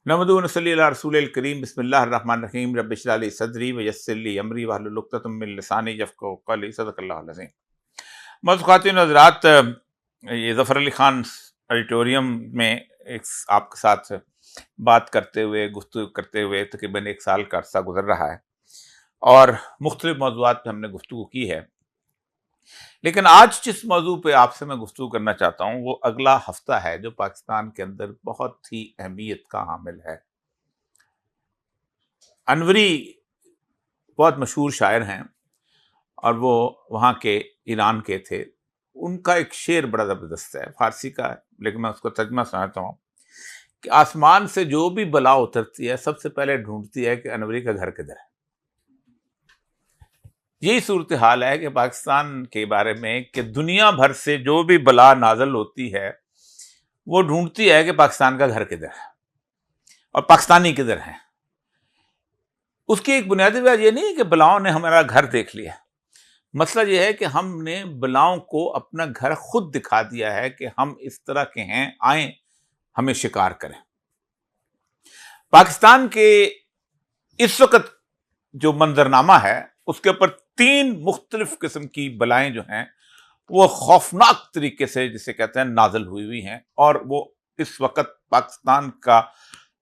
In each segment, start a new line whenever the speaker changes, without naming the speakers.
नहमदुहु व नसल्ली अला रसूलिल करीम बिस्मिल्लाहिर रहमानिर रहीम रब्बि इश्रह ली सदरी व यस्सिर ली अमरी वहलुल उक़दतम मिन लिसानी यफ़क़हू क़ौली सदक़ल्लाहुल अज़ीम। मौजूद ख़वातीन व हज़रात, ये ज़फ़र अली ख़ान ऑडिटोरियम में एक आपके साथ बात करते हुए गुफ्तगू करते हुए तकरीबन 1 साल का अरसा गुजर रहा है और मुख्तलिफ मौज़ूआत पे हमने गुफ्तगू की है। लेकिन आज जिस मौजू पे आपसे मैं गुफ्तगू करना चाहता हूँ वो अगला हफ्ता है जो पाकिस्तान के अंदर बहुत ही अहमियत का हामिल है। अनवरी बहुत मशहूर शायर हैं और वो वहाँ के ईरान के थे। उनका एक शेर बड़ा ज़बरदस्त है, फारसी का है, लेकिन मैं उसको तर्जुमा सुनाता हूँ कि आसमान से जो भी बला उतरती है सबसे पहले ढूंढती है कि अनवरी का घर किधर है। यही सूरत हाल है कि पाकिस्तान के बारे में कि दुनिया भर से जो भी बला नाजल होती है वो ढूंढती है कि पाकिस्तान का घर किधर है और पाकिस्तानी किधर है। उसकी एक बुनियादी वजह यह नहीं है कि बलाओं ने हमारा घर देख लिया, मसला यह है कि हमने बलाओं को अपना घर खुद दिखा दिया है कि हम इस तरह के हैं, आए हमें शिकार करें। पाकिस्तान के इस वक्त जो मंजरनामा है उसके ऊपर 3 मुख्तलिफ किस्म की बलाएं जो हैं वो खौफनाक तरीके से जिसे कहते हैं नाजल हुई हैं और वो इस वक्त पाकिस्तान का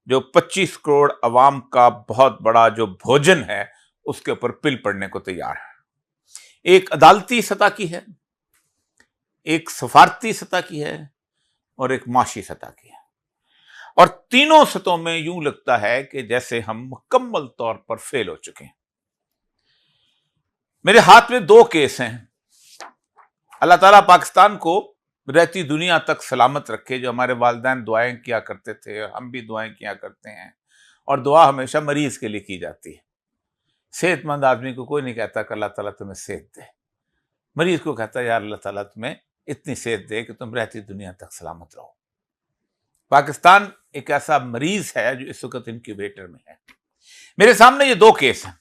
जो 25 करोड़ अवाम का बहुत बड़ा जो भोजन है उसके ऊपर पिल पड़ने को तैयार है। एक अदालती सतह की है, एक सफारती सतह की है और एक माशी सतह की है। और तीनों सतहों में यूं लगता है कि जैसे हम मुकम्मल तौर पर फेल हो चुके हैं। मेरे हाथ में 2 केस हैं। अल्लाह ताला पाकिस्तान को रहती दुनिया तक सलामत रखे। जो हमारे वालिदैन दुआएं किया करते थे, हम भी दुआएं किया करते हैं और दुआ हमेशा मरीज के लिए की जाती है। सेहतमंद आदमी को कोई नहीं कहता कि अल्लाह ताला तुम्हें सेहत दे, मरीज को कहता है यार अल्लाह ताला तुम्हें इतनी सेहत दे कि तुम रहती दुनिया तक सलामत रहो। पाकिस्तान एक ऐसा मरीज है जो इस वक्त इनक्यूबेटर में है। मेरे सामने ये 2 केस हैं।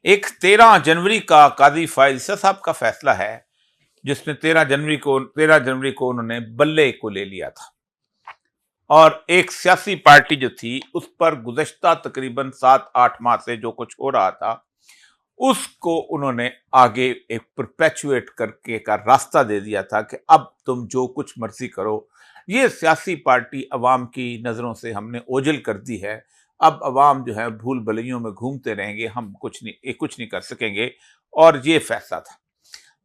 एक 13 जनवरी का काजी फाइज ईसा साहब का फैसला है जिसमें 13 जनवरी को उन्होंने बल्ले को ले लिया था और एक सियासी पार्टी जो थी उस पर गुज़श्ता तकरीबन 7-8 माह से जो कुछ हो रहा था उसको उन्होंने आगे एक परपेचुएट करके का रास्ता दे दिया था कि अब तुम जो कुछ मर्जी करो। ये सियासी पार्टी अवाम की नज़रों से हमने ओझल कर दी है, अब अवाम जो है भूल भलैयों में घूमते रहेंगे, हम कुछ नहीं कर सकेंगे। और ये फैसला था।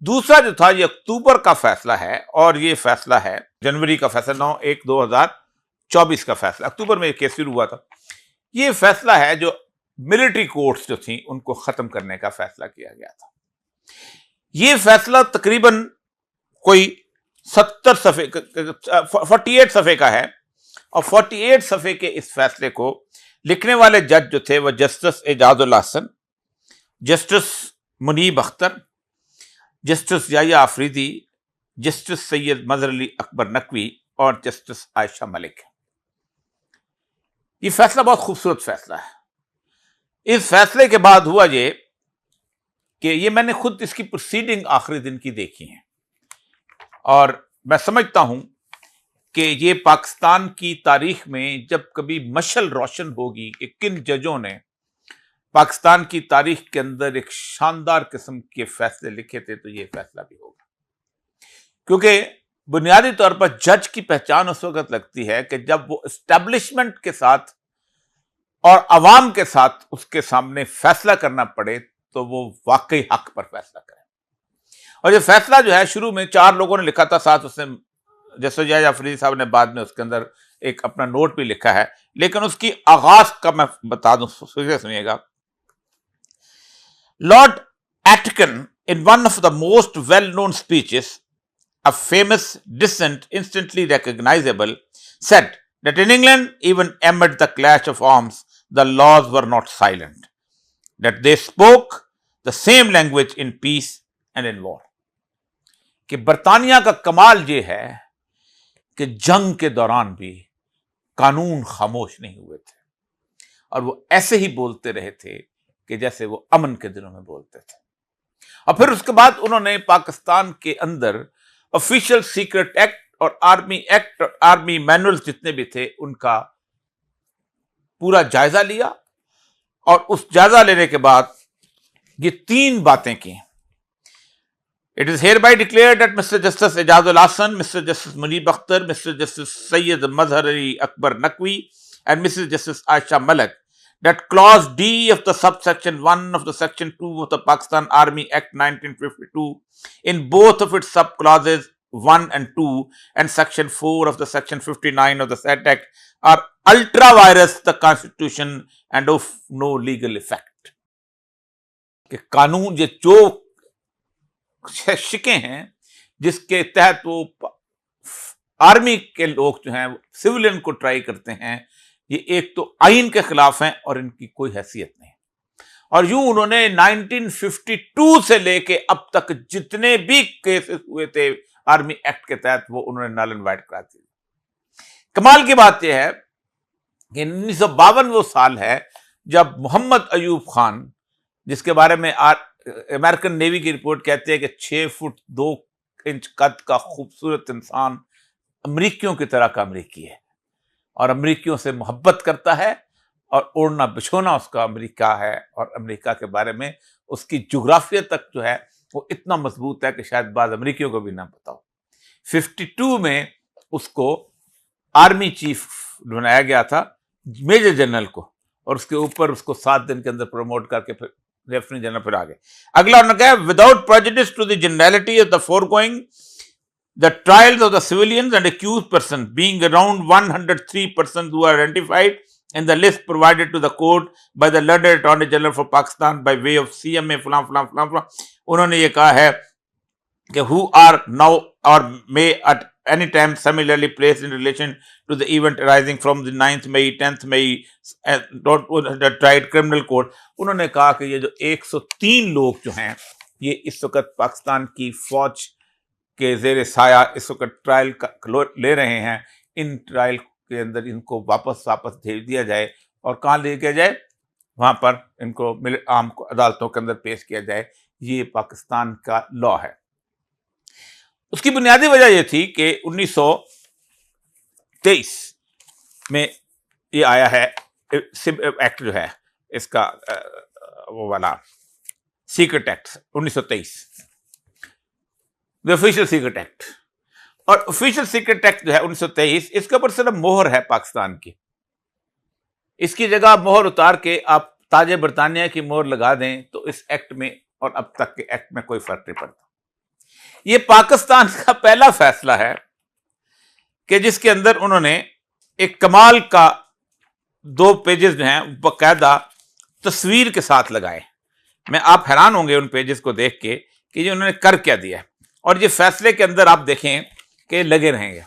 दूसरा जो था ये अक्टूबर का फैसला है और ये फैसला है जनवरी का फैसला 9/1/2024 का फैसला। अक्टूबर में केस शुरू हुआ था। ये फैसला है जो मिलिट्री कोर्ट्स जो थी उनको खत्म करने का फैसला किया गया था। ये फैसला तकरीबन कोई 48 सफ़े का है और 48 सफ़े के इस फैसले को लिखने वाले जज जो थे वह justice Ijazul Hasan, justice Munib Akhtar, justice Yahya Afridi, justice Syed Mazhar Ali Akbar Naqvi और जस्टिस आयशा मलिक। ये फैसला बहुत खूबसूरत फैसला है। इस फैसले के बाद हुआ ये कि ये मैंने खुद इसकी प्रोसीडिंग आखिरी दिन की देखी है और मैं समझता हूं कि ये पाकिस्तान की तारीख में जब कभी मशल रोशन होगी कि किन जजों ने पाकिस्तान की तारीख के अंदर एक शानदार किस्म के फैसले लिखे थे तो ये फैसला भी होगा। क्योंकि बुनियादी तौर पर जज की पहचान उस वक्त लगती है कि जब वो एस्टेब्लिशमेंट के साथ और अवाम के साथ उसके सामने फैसला करना पड़े तो वो वाकई हक पर फैसला करे। और ये फैसला जो है शुरू में 4 लोगों ने लिखा था, साथ उसने जस्टिस याया आफरीदी साहब ने बाद में उसके अंदर एक अपना नोट भी लिखा है, लेकिन उसकी आगाज का मैं बता दूं, सुनिएगा। Lord Atkin, in one of the most well-known speeches, a famous dissent instantly recognizable, said that in England, even amid the clash of arms, the laws were not silent, that they spoke the same language in peace and in war. कि बरतानिया का कमाल ये है कि जंग के दौरान भी कानून खामोश नहीं हुए थे और वो ऐसे ही बोलते रहे थे कि जैसे वो अमन के दिनों में बोलते थे। और फिर उसके बाद उन्होंने पाकिस्तान के अंदर ऑफिशियल सीक्रेट एक्ट और आर्मी एक्ट और आर्मी मैनुअल जितने भी थे उनका पूरा जायजा लिया और उस जायजा लेने के बाद ये 3 बातें की। It is hereby declared that Mr. Justice Ejazul Hasan, Mr. Justice Munib Akhtar, Mr. Justice Sayyid Mazhar Ali Akbar Naqvi, and Mrs. Justice Aisha Malik, that Clause D of the subsection 1 of the Section 2 of the Pakistan Army Act 1952, in both of its subclauses 1 and 2, and Section 4 of the Section 59 of the said Act, are ultra vires the Constitution and of no legal effect. कि कानून ये जो शिकें हैं जिसके तहत वो army के लोग जो हैं सिविलियन को ट्राई करते हैं, ये एक तो आइन के खिलाफ हैं और इनकी कोई हैसियत नहीं। और यूं उन्होंने 1952 से लेके अब तक जितने भी केसेस हुए थे आर्मी एक्ट के तहत वो उन्होंने नल एंड वाइड करा दिए। कमाल की बात यह है कि 1952 वो साल है जब मोहम्मद अयूब खान, जिसके बारे में अमेरिकन नेवी की रिपोर्ट कहती है कि 6 फुट 2 इंच कद का खूबसूरत इंसान, अमरीकियों की तरह का अमरीकी है और अमरीकियों से मोहब्बत करता है और ओढ़ना बिछोना उसका अमरीका है और अमरीका के बारे में उसकी जुग्राफिया तक जो है वो इतना मजबूत है कि शायद बाद अमरीकियों को भी ना पता हो। 52 में उसको आर्मी चीफ बनाया गया था, मेजर जनरल को, और उसके ऊपर उसको 7 दिन के अंदर प्रमोट करके फिर लेफ्टिनेंट जनरल फिर आगे। अगला उन्होंने कहा, without prejudice to the generality of the foregoing, the trials of the civilians and accused persons being around 103 persons who are identified in the list provided to the court by the London Attorney General for Pakistan by way of CMA फलां फलां फलां फलां, उन्होंने ये कहा है कि who are now or may at any time similarly placed in relation to the event arising from the 9th May, 10th May, the tried criminal court। उन्होंने कहा कि ये जो 103 लोग जो हैं ये इस वक्त पाकिस्तान की फौज के जेर साया इस वक्त ट्रायल ले रहे हैं, इन ट्रायल के अंदर इनको वापस भेज दिया जाए और कहाँ ले किया जाए, वहाँ पर इनको आम अदालतों के अंदर पेश किया जाए। ये पाकिस्तान का लॉ है। उसकी बुनियादी वजह यह थी कि 1923 में ये आया है एक्ट जो है इसका वो वाला secret act 1923, the official secret act. और ऑफिशियल सीक्रेट एक्ट जो है 1923, इसके ऊपर सिर्फ मोहर है पाकिस्तान की। इसकी जगह मोहर उतार के आप ताजे बरतानिया की मोहर लगा दें तो इस एक्ट में और अब तक के एक्ट में कोई फर्क नहीं पड़ता। ये पाकिस्तान का पहला फैसला है कि जिसके अंदर उन्होंने एक कमाल का 2 पेजेस जो हैं बाकायदा तस्वीर के साथ लगाए। मैं आप हैरान होंगे उन पेजेस को देख के कि ये उन्होंने कर क्या दिया है। और ये फैसले के अंदर आप देखें कि लगे रहेंगे,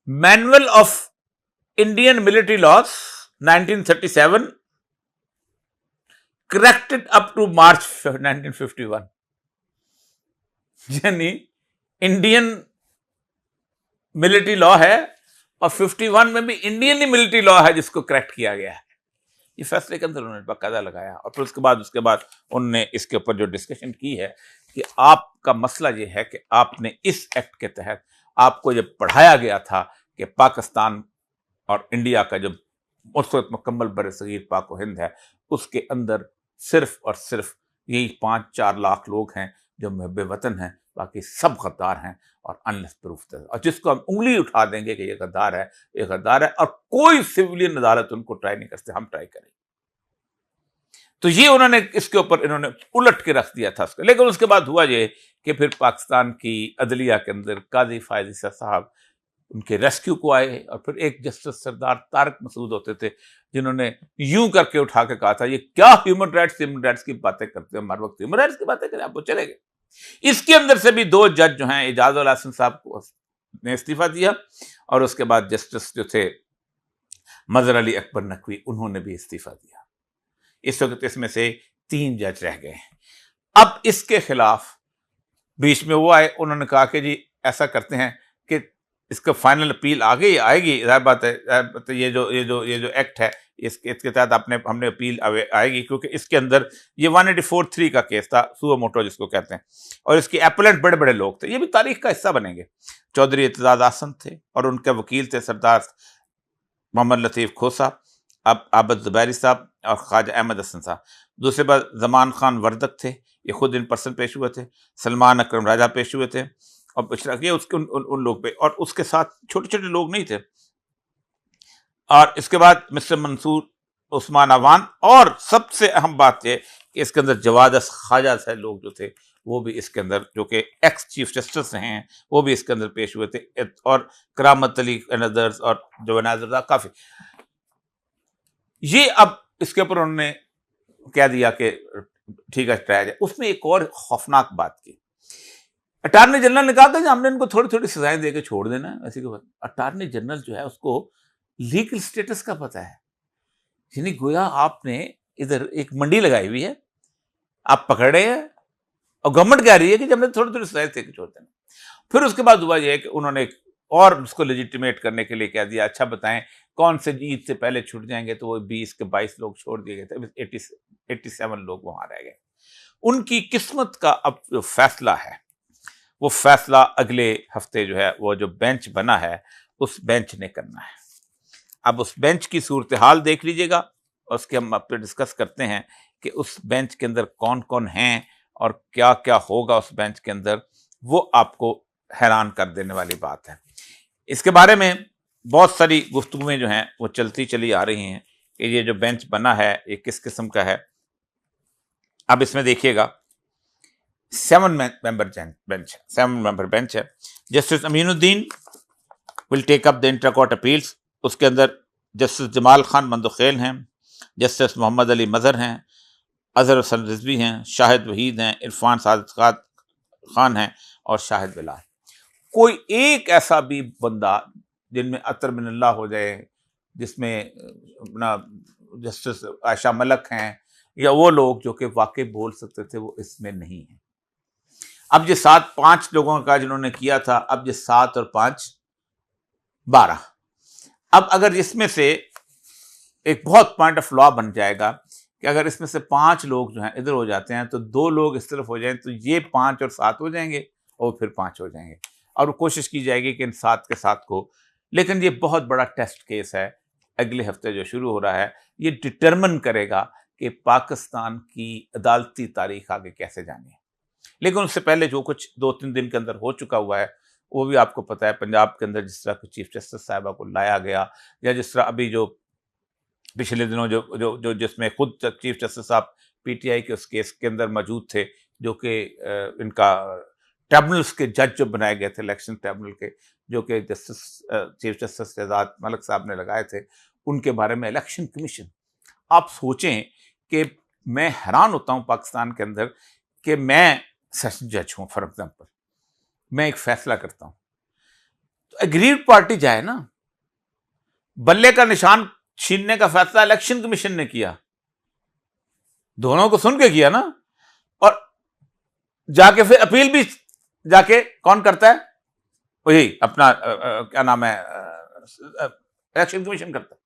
manual of Indian military laws 1937 corrected up to March 1951। यानी इंडियन मिलिट्री लॉ है और 51 में भी इंडियन ही मिलिट्री लॉ है जिसको करेक्ट किया गया है। ये फैसले के अंदर उन्होंने बाकायदा लगाया और फिर उसके बाद उन्होंने इसके ऊपर जो डिस्कशन की है कि आपका मसला ये है कि आपने इस एक्ट के तहत आपको जब पढ़ाया गया था कि पाकिस्तान और इंडिया का जो उस वक्त मुकम्मल बरसगीर पाक हिंद है उसके अंदर सिर्फ और सिर्फ यही 5-4 लाख लोग हैं जो मुहब्बे वतन हैं, बाकी सब गद्दार हैं और अनलेस प्रूफ। और जिसको हम उंगली उठा देंगे कि ये गद्दार है, ये गद्दार है, और कोई सिविलियन अदालत उनको ट्राई नहीं करते, हम ट्राई करेंगे। तो ये उन्होंने इसके ऊपर इन्होंने उलट के रख दिया था उसको। लेकिन उसके बाद हुआ ये कि फिर पाकिस्तान की अदलिया के अंदर काजी फायद ईसा साहब उनके रेस्क्यू को आए और फिर एक जस्टिस सरदार तारक मसूद होते थे जिन्होंने यूं करके उठा के कहा था ये क्या ह्यूमन राइट्स की बातें करते हैं, हर वक्त ह्यूमन राइट्स की बातें करें, आप वो चले गए। इसके अंदर से भी 2 जज जो हैं एजाजुल हसन साहब ने इस्तीफा दिया और उसके बाद जस्टिस जो थे मजहर अली अकबर नकवी उन्होंने भी इस्तीफा दिया। इस वक्त इसमें से 3 जज रह गए। अब इसके खिलाफ बीच में वो आए, उन्होंने कहा कि जी ऐसा करते हैं कि इसका फाइनल अपील आगे आएगी, जाहिर बात है ये जो एक्ट है इसके तहत हमने अपील आएगी क्योंकि इसके अंदर ये 184(3) का केस था, सुओ मोटो जिसको कहते हैं, और इसके एपेलेंट बड़े बड़े लोग थे। ये भी तारीख का हिस्सा बनेंगे। चौधरी एतजाज आसन थे और उनके वकील थे सरदार मोहम्मद लतीफ़ खोसा, अब आबद ज़ुबैरी साहब और ख्वाजा अहमद हसन साहब। दूसरे पर ज़मान खान वर्दक थे, ये खुद इन पर्सन पेश हुए थे। सलमान अकरम राजा पेश हुए थे और इशराक ये उसके उन लोग पे, और उसके साथ छोटे-छोटे लोग नहीं थे। और इसके बाद मिस्टर मंसूर उस्मान अवान, और सबसे अहम बात ये कि इसके अंदर जवाद ख्वाजा से लोग जो थे वो भी इसके अंदर, जो कि एक्स चीफ जस्टिस हैं, वो भी इसके अंदर पेश हुए थे, और करामत अली एंड अदर्स और जवानाजुल्लाह काफ़ी। ये अब इसके ऊपर उन्होंने कह दिया कि ठीक है ट्राया जाए। उसमें एक और खौफनाक बात की, अटार्नी जनरल ने कहा था कि हमने इनको थोड़ी थोड़ी सजाएं देके छोड़ देना है। ऐसी बात, अटार्नी जनरल जो है उसको लीगल स्टेटस का पता है, यानी गोया आपने इधर एक मंडी लगाई हुई है, आप पकड़े हैं और गवर्नमेंट कह रही है कि हमने थोड़ी थोड़ी सजाएं देके छोड़ देना। फिर उसके बाद हुआ यह है कि उन्होंने और उसको लेजिटिमेट करने के लिए कह दिया, अच्छा बताएं कौन से ईद से पहले छूट जाएंगे, तो वो 20 के 22 लोग छोड़ दिए गए थे, 87 लोग वहां रह गए। उनकी किस्मत का अब जो फैसला है, वो फैसला अगले हफ्ते जो है वो जो बेंच बना है उस बेंच ने करना है। अब उस बेंच की सूरत हाल देख लीजिएगा और उसके हम आप डिस्कस करते हैं कि उस बेंच के अंदर कौन कौन हैं और क्या क्या होगा उस बेंच के अंदर, वो आपको हैरान कर देने वाली बात है। इसके बारे में बहुत सारी गुफ्तगुएं जो हैं वो चलती चली आ रही हैं कि ये जो बेंच बना है ये किस किस्म का है। अब इसमें देखिएगा 7 मेंबर बेंच है। Justice Aminuddin will take up the inter court appeals, उसके अंदर जस्टिस जमाल खान मंदखेल हैं, जस्टिस मोहम्मद अली मजहर हैं, अजहर हसन रिजवी हैं, शाहिद वहीद हैं, इरफान सादिक खान हैं और शाहिद बिलाल। कोई एक ऐसा भी बंदा जिनमें अतर मिनल्लाह हो जाए, जिसमें अपना जस्टिस आयशा मलक हैं या वो लोग जो कि वाकई बोल सकते थे, वो इसमें नहीं है। अब ये 5 लोगों का जिन्होंने किया था, अब ये 7 और 5 12। अब अगर इसमें से एक बहुत पॉइंट ऑफ लॉ बन जाएगा कि अगर इसमें से 5 लोग जो हैं इधर हो जाते हैं तो 2 लोग इस तरफ हो जाएं, तो ये 5 और 7 हो जाएंगे और फिर 5 हो जाएंगे, और कोशिश की जाएगी कि इन 7 के 7 को। लेकिन ये बहुत बड़ा टेस्ट केस है, अगले हफ्ते जो शुरू हो रहा है, ये डिटरमिन करेगा कि पाकिस्तान की अदालती तारीख आगे कैसे जानी है। लेकिन उससे पहले जो कुछ 2-3 दिन के अंदर हो चुका हुआ है वो भी आपको पता है। पंजाब के अंदर जिस तरह चीफ जस्टिस साहिबा को लाया गया, या जिस तरह अभी जो पिछले दिनों जो जो जो जिसमें खुद चीफ जस्टिस साहब पीटीआई के उस केस के अंदर मौजूद थे, जो कि इनका ट्रिब्यूनल्स के जज जो बनाए गए थे, इलेक्शन ट्रिब्यूनल के, जो कि justice chief justice Shahzad Malik साहब ने लगाए थे, उनके बारे में इलेक्शन कमीशन। आप सोचें कि मैं हैरान होता हूं पाकिस्तान के अंदर कि मैं सेशन जज हूं, फॉर एग्जाम्पल, मैं एक फैसला करता हूं तो एग्रीड पार्टी जाए ना, बल्ले का निशान छीनने का फैसला इलेक्शन कमीशन ने किया, दोनों को सुन के किया ना, और जाके फिर अपील भी जाके कौन करता है, वही अपना क्या नाम है, इलेक्शन कमीशन करता है।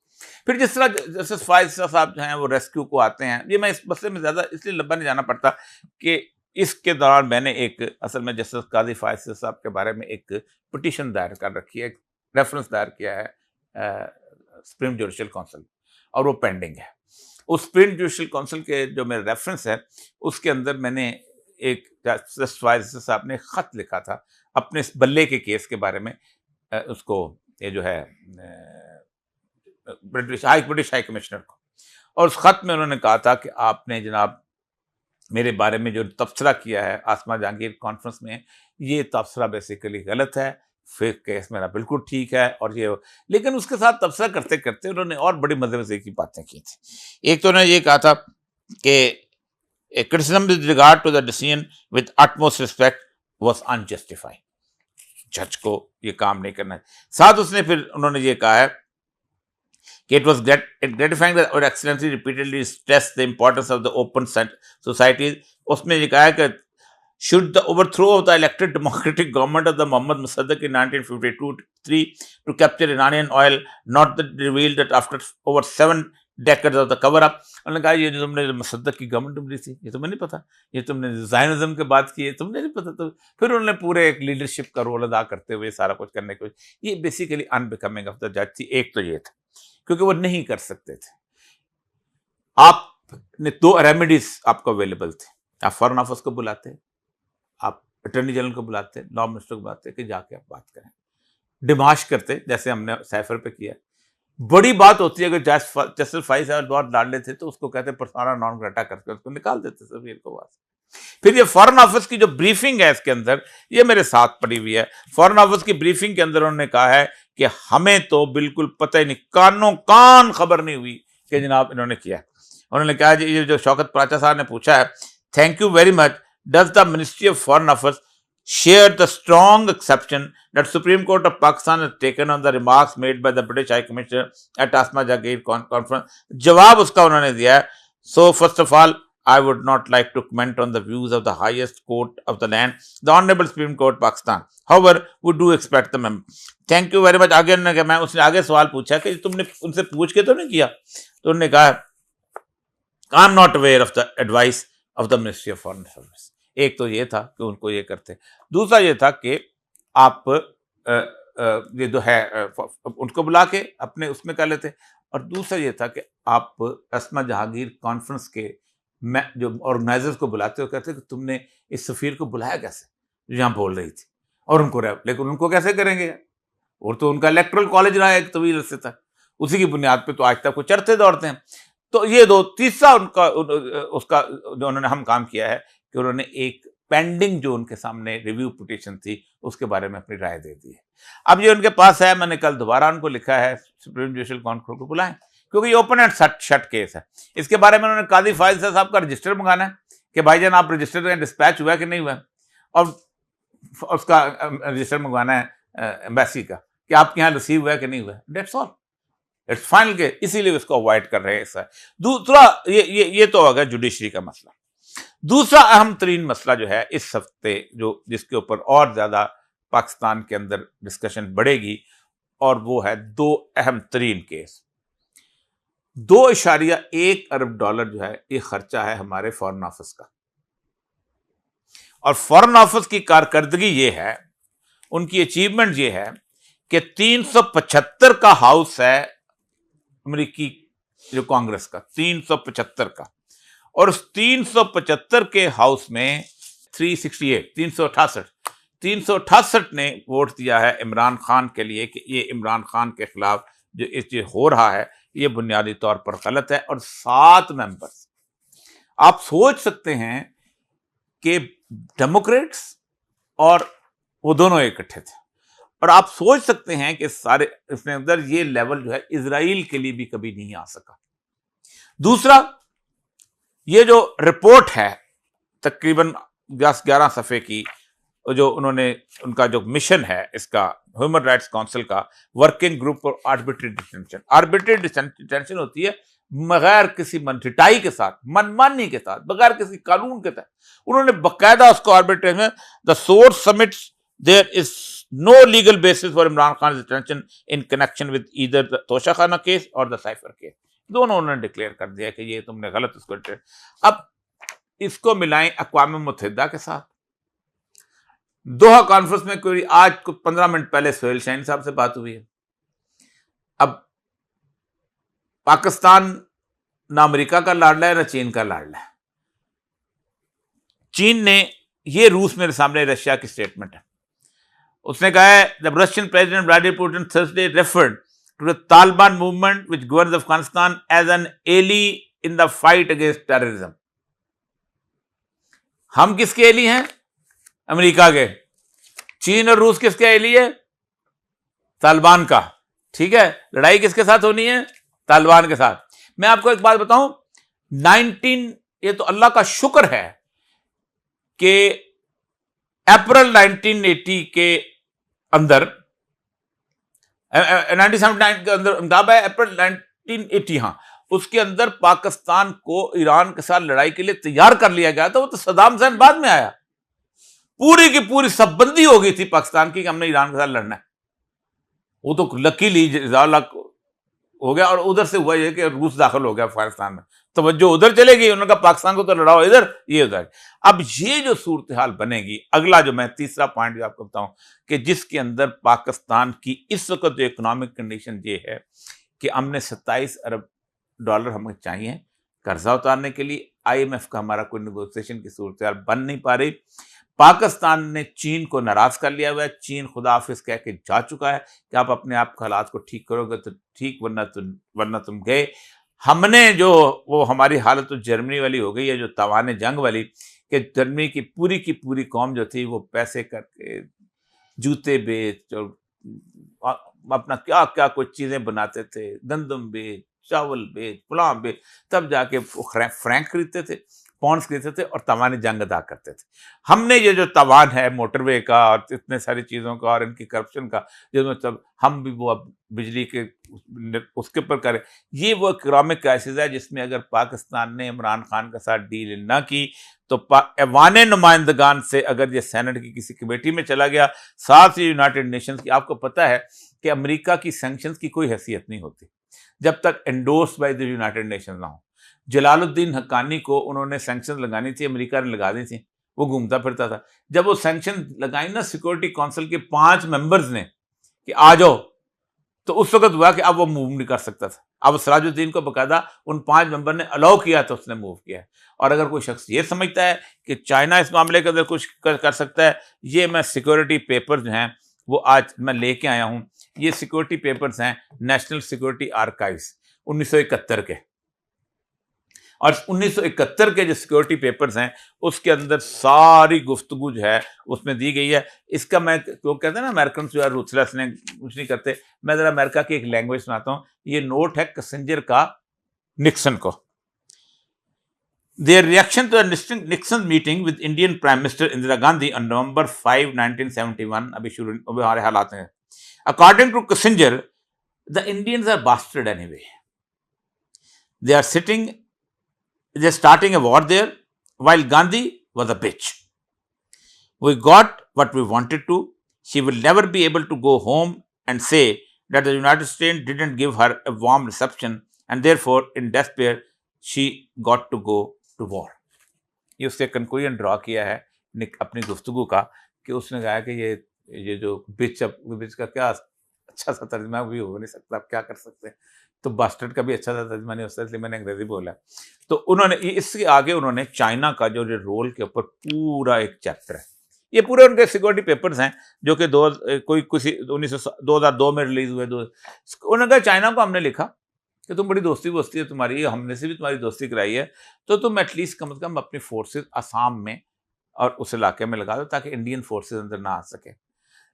फिर जिस तरह जस्टिस फायज़ साहब जो हैं वो रेस्क्यू को आते हैं, ये मैं इस मसले में ज्यादा इसलिए लंबा नहीं जाना पड़ता कि इसके दौरान मैंने एक असल में जस्टिस काजी फायज़ साहब के बारे में एक पिटीशन दायर कर रखी है, रेफरेंस दायर किया है सुप्रीम जुडिशल काउंसिल, और वो पेंडिंग है। उस सुप्रीम जुडिशल काउंसिल के जो मेरा रेफरेंस है उसके अंदर मैंने एक जस्टिस फायज़ साहब ने खत लिखा था अपने इस बल्ले के केस के बारे में, उसको ये जो है ब्रिटिश हाई कमिश्नर को, और उस खत में उन्होंने कहा था कि आपने जनाब मेरे बारे में जो तबसरा किया है आसमा जहांगीर कॉन्फ्रेंस में, ये तबसरा बेसिकली गलत है, फिर केस मेरा बिल्कुल ठीक है, और ये। लेकिन उसके साथ तबसरा करते करते उन्होंने और बड़ी मजे की बातें की थी। एक तो उन्होंने ये कहा था कि criticism with regard to the decision with utmost respect was unjustified, जज को ये काम नहीं करना है। साथ उसने फिर उन्होंने ये कहा है कि it was gratifying that our excellency repeatedly stressed the importance of the open societies। उसमें ये कहा है कि should the overthrow of the elected democratic government of the Muhammad Mossadegh in 1952-3 to capture Iranian oil not that revealed that after over 7 decades of the cover up. उन्होंने कहा ये जो तुमने मुसद्दक की गवर्नमेंट बनी थी ये तुम्हें नहीं पता, ये तुमने ज़ायनिज़्म के बात की है तुमने नहीं पता। तो फिर उन्होंने पूरे एक लीडरशिप का रोल अदा करते हुए सारा कुछ करने की कोशिश। ये बेसिकली अनबिकमिंग ऑफ द जज थी। एक तो ये था क्योंकि वो नहीं कर सकते थे। आपने दो रेमेडीज आपको अवेलेबल थे, आप फॉरेन ऑफिस को बुलाते, आप अटॉर्नी जनरल को बुलाते, लॉ मिनिस्टर को बुलाते कि जाके आप बात करें, डिमाश करते जैसे हमने साइफर पे किया। बड़ी बात होती है अगर जस्टिस फाइज साहब बहुत डांटे थे तो उसको कहते पर्सोना नॉन ग्रेटा करके उसको निकाल देते सफीर को वहां से। फिर ये फॉरेन ऑफिस की जो ब्रीफिंग है इसके अंदर, ये मेरे साथ पड़ी हुई है। फॉरेन ऑफिस की ब्रीफिंग के अंदर उन्होंने कहा है कि हमें तो बिल्कुल पता ही नहीं, कानों कान खबर नहीं हुई कि जनाब इन्होंने किया। उन्होंने कहा जी ये जो शौकत प्राचा साहब ने पूछा है, thank you very much, does the ministry of foreign affairs share the strong exception that Supreme Court of Pakistan has taken on the remarks made by the British High Commissioner at Asma Jagir conference? जवाब उसका उन्होंने दिया है, so first of all I would not like to comment on the views of the highest court of the land, the Honorable Supreme Court Pakistan. However, we do expect the member. Thank you very much. आगे उन्होंने कहा, मैं उसने आगे सवाल पूछा कि तुमने उनसे पूछ के तो नहीं किया, तो उन्होंने कहा I am not aware of the advice of the Ministry of Foreign Affairs. एक तो ये था कि उनको ये करते, दूसरा ये था कि आप ये जो है उनको बुला के अपने उसमें कर लेते, और दूसरा ये था कि आप अस्मा जहांगीर कॉन्फ्रेंस के जो ऑर्गेनाइजर्स को बुलाते हो, कहते कि तुमने इस सफीर को बुलाया कैसे जो यहाँ बोल रही थी, और उनको लेकिन उनको कैसे करेंगे, और तो उनका इलेक्ट्रल कॉलेज रहा है एक तवील अरसे तक, उसी की बुनियाद पे तो आज तक वो चढ़ते दौड़ते हैं। तो ये दो, तीसरा उनका उसका जो उन्होंने हम काम किया है कि उन्होंने एक पेंडिंग जो उनके सामने रिव्यू पिटीशन थी उसके बारे में अपनी राय दे दी है। अब ये उनके पास है, मैंने कल दोबारा उनको लिखा है सुप्रीम जुडिशल काउंसिल को बुलाएं, क्योंकि ये ओपन एंड शट केस है। इसके बारे में उन्होंने कादी फाइज साहब का रजिस्टर मंगाना है कि भाईजान आप रजिस्टर का डिस्पैच हुआ कि नहीं हुआ, और उसका रजिस्टर मंगवाना है एम्बेसी का कि आपके यहाँ रिसीव हुआ कि नहीं हुआ। That's all, it's final case, इसीलिए इसको अवॉइड कर रहे हैं। दूसरा ये तो होगा जुडिशरी का मसला। दूसरा अहम तरीन मसला जो है इस हफ्ते, जो जिसके ऊपर और ज्यादा पाकिस्तान के अंदर डिस्कशन बढ़ेगी, और वो है दो अहम तरीन केस। 2.1 अरब डॉलर जो है ये खर्चा है हमारे फॉरेन ऑफिस का, और फॉरेन ऑफिस की कारकर्दगी ये है, उनकी अचीवमेंट ये है कि 375 का हाउस है अमेरिकी जो कांग्रेस का, 375 का, और उस 375 के हाउस में 368 ने वोट दिया है इमरान खान के लिए कि ये इमरान खान के खिलाफ जो ये हो रहा है ये बुनियादी तौर पर गलत है। और 7 मेंबर्स, आप सोच सकते हैं कि डेमोक्रेट्स और वो दोनों इकट्ठे थे, और आप सोच सकते हैं कि सारे इसमें अंदर ये लेवल जो है इजराइल के लिए भी कभी नहीं आ सका। दूसरा, ये जो रिपोर्ट है तकरीबन 10-11 सफ़े की, जो उन्होंने उनका जो मिशन है इसका ह्यूमन राइट्स काउंसिल का, working group for arbitrary detention. Arbitrary detention होती है बगैर किसी मनरिटाई के साथ, मनमानी के साथ, बगैर किसी कानून के तहत। उन्होंने बकायदा उसको आर्बिट्रेशन में, the source submits there is no legal basis for Imran Khan detention in connection with either the Toshakhana case or the cipher case. दोनों उन्होंने डिक्लेयर कर दिया कि ये तुमने गलत उसको। अब इसको मिलाएं अक़वाम मुत्तहिदा के साथ। दोहा कॉन्फ्रेंस में कोई आज 15 मिनट पहले सोहेल शाहीन साहब से बात हुई है। अब पाकिस्तान ना अमेरिका का लाडला है ना चीन का लाडला है। चीन ने, ये रूस मेरे सामने रशिया की स्टेटमेंट है, उसने कहा है the Russian president Vladimir Putin Thursday referred to the Taliban movement which governs Afghanistan as an ally in the fight against terrorism. हम किसके एली हैं? अमेरिका के। चीन और रूस किसके एली है? तालिबान का। ठीक है, लड़ाई किसके साथ होनी है? तालिबान के साथ। मैं आपको एक बात बताऊं, ये तो अल्लाह का शुक्र है कि अप्रैल 1980 के अंदर 1979 के अंदर अप्रैल 1980, हाँ, उसके अंदर पाकिस्तान को ईरान के साथ लड़ाई के लिए तैयार कर लिया गया था। वो तो सद्दाम हुसैन बाद में आया, पूरी की पूरी सबबंदी हो गई थी पाकिस्तान की कि हमने ईरान के साथ लड़ना है। वो तो लकीली हो गया, और उधर से हुआ ये कि रूस दाखिल हो गया अफगानिस्तान में, तवज्जो उधर चले गई, उन्होंने कहा पाकिस्तान को तो लड़ाओ इधर, ये उधर। अब ये जो सूरत हाल बनेगी, अगला जो मैं तीसरा पॉइंट जो आपको बताऊं कि जिसके अंदर पाकिस्तान की इस वक्त जो इकोनॉमिक कंडीशन ये है कि हमने 27 अरब डॉलर हमें चाहिए कर्जा उतारने के लिए, IMF का हमारा कोई नेगोशिएशन की सूरत हाल बन नहीं पा रही। पाकिस्तान ने चीन को नाराज कर लिया हुआ है, चीन खुदा हाफिज कह के जा चुका है कि आप अपने आप के हालात को ठीक करोगे तो ठीक, वरना तुम गए। हमने जो वो हमारी हालत तो जर्मनी वाली हो गई है, जो तवाने जंग वाली, कि जर्मनी की पूरी कौम जो थी वो पैसे करके जूते बेच और अपना क्या क्या कुछ चीजें बनाते थे, गंदम बेच, चावल बेच, पुलाव बेच, तब जाके फ्रैंक खरीदते थे, पॉन्ड्स खरीदते थे और तवानी जंग अदा करते थे। हमने ये जो तवान है मोटरवे का और इतने सारी चीज़ों का और इनकी करप्शन का, जो मतलब हम भी वो अब बिजली के उसके ऊपर करें, ये वो इकोनॉमिक क्राइसिस है जिसमें अगर पाकिस्तान ने इमरान खान के साथ डील ना की तो ऐवान नुमाइंदगान से अगर ये सेनेट की किसी कमेटी में चला गया, साथ ही यूनाइटेड नेशंस की, आपको पता है कि अमेरिका की सैंक्शंस की कोई हैसियत नहीं होती जब तक endorse by the United Nations ना हो। जलालुद्दीन हक्कानी को उन्होंने सैंक्शन लगानी थी, अमेरिका ने लगा दी थी, वो घूमता फिरता था। जब वो सैंक्शन लगाई ना सिक्योरिटी काउंसिल के 5 मेंबर्स ने कि आ जाओ, तो उस वक्त हुआ कि अब वो मूव नहीं कर सकता था। अब सराजुद्दीन को बकायदा उन 5 मेंबर ने अलाउ किया तो उसने मूव किया। और अगर कोई शख्स ये समझता है कि चाइना इस मामले के अंदर कुछ कर सकता है, ये मैं सिक्योरिटी पेपर जो हैं वो आज मैं लेके आया हूं। ये सिक्योरिटी पेपर्स हैं नेशनल सिक्योरिटी आर्काइव्स 1971 के, और 1971 के जो सिक्योरिटी पेपर्स हैं उसके अंदर सारी गुफ्तगू जो है उसमें दी गई है। इसका मैं, वो कहते हैं ना अमेरिकन जो है रूथलेस ने कुछ नहीं करते, मैं जरा अमेरिका की एक लैंग्वेज सुनाता हूँ। ये नोट है किसिंजर का निक्सन को। Their reaction to the Nixon meeting with Indian Prime Minister Indira Gandhi on November 5, 1971, अभी हमारे हालात हैं। According to Kissinger, the Indians are bastard anyway. They are they're starting a war there, while Gandhi was a bitch. We got what we wanted to. She will never be able to go home and say that the United States didn't give her a warm reception, and therefore, in despair, she got to go to war. ये उससे conclusion draw किया है अपनी गुफ्तगू का कि उसने कहा कि ये जो बिच का क्या अच्छा सा तर्जमा भी हो नहीं सकता, आप क्या कर सकते हैं। तो बास्टर्ड का भी अच्छा सा तर्जमा नहीं हो सकता, इसलिए मैंने अंग्रेजी बोला। तो उन्होंने इसके आगे उन्होंने चाइना का जो रोल के ऊपर पूरा एक चैप्टर है, ये पूरे उनके सिक्योरिटी पेपर्स हैं जो कि 2002 में रिलीज हुए। उन्होंने कहा चाइना को हमने लिखा कि तुम बड़ी दोस्ती वोस्ती है तुम्हारी, हमने से भी तुम्हारी दोस्ती कराई है, तो तुम एटलीस्ट कम से कम अपनी फोर्सेस आसाम में और उस इलाके में लगा दो ताकि इंडियन फोर्सेस अंदर ना आ सके।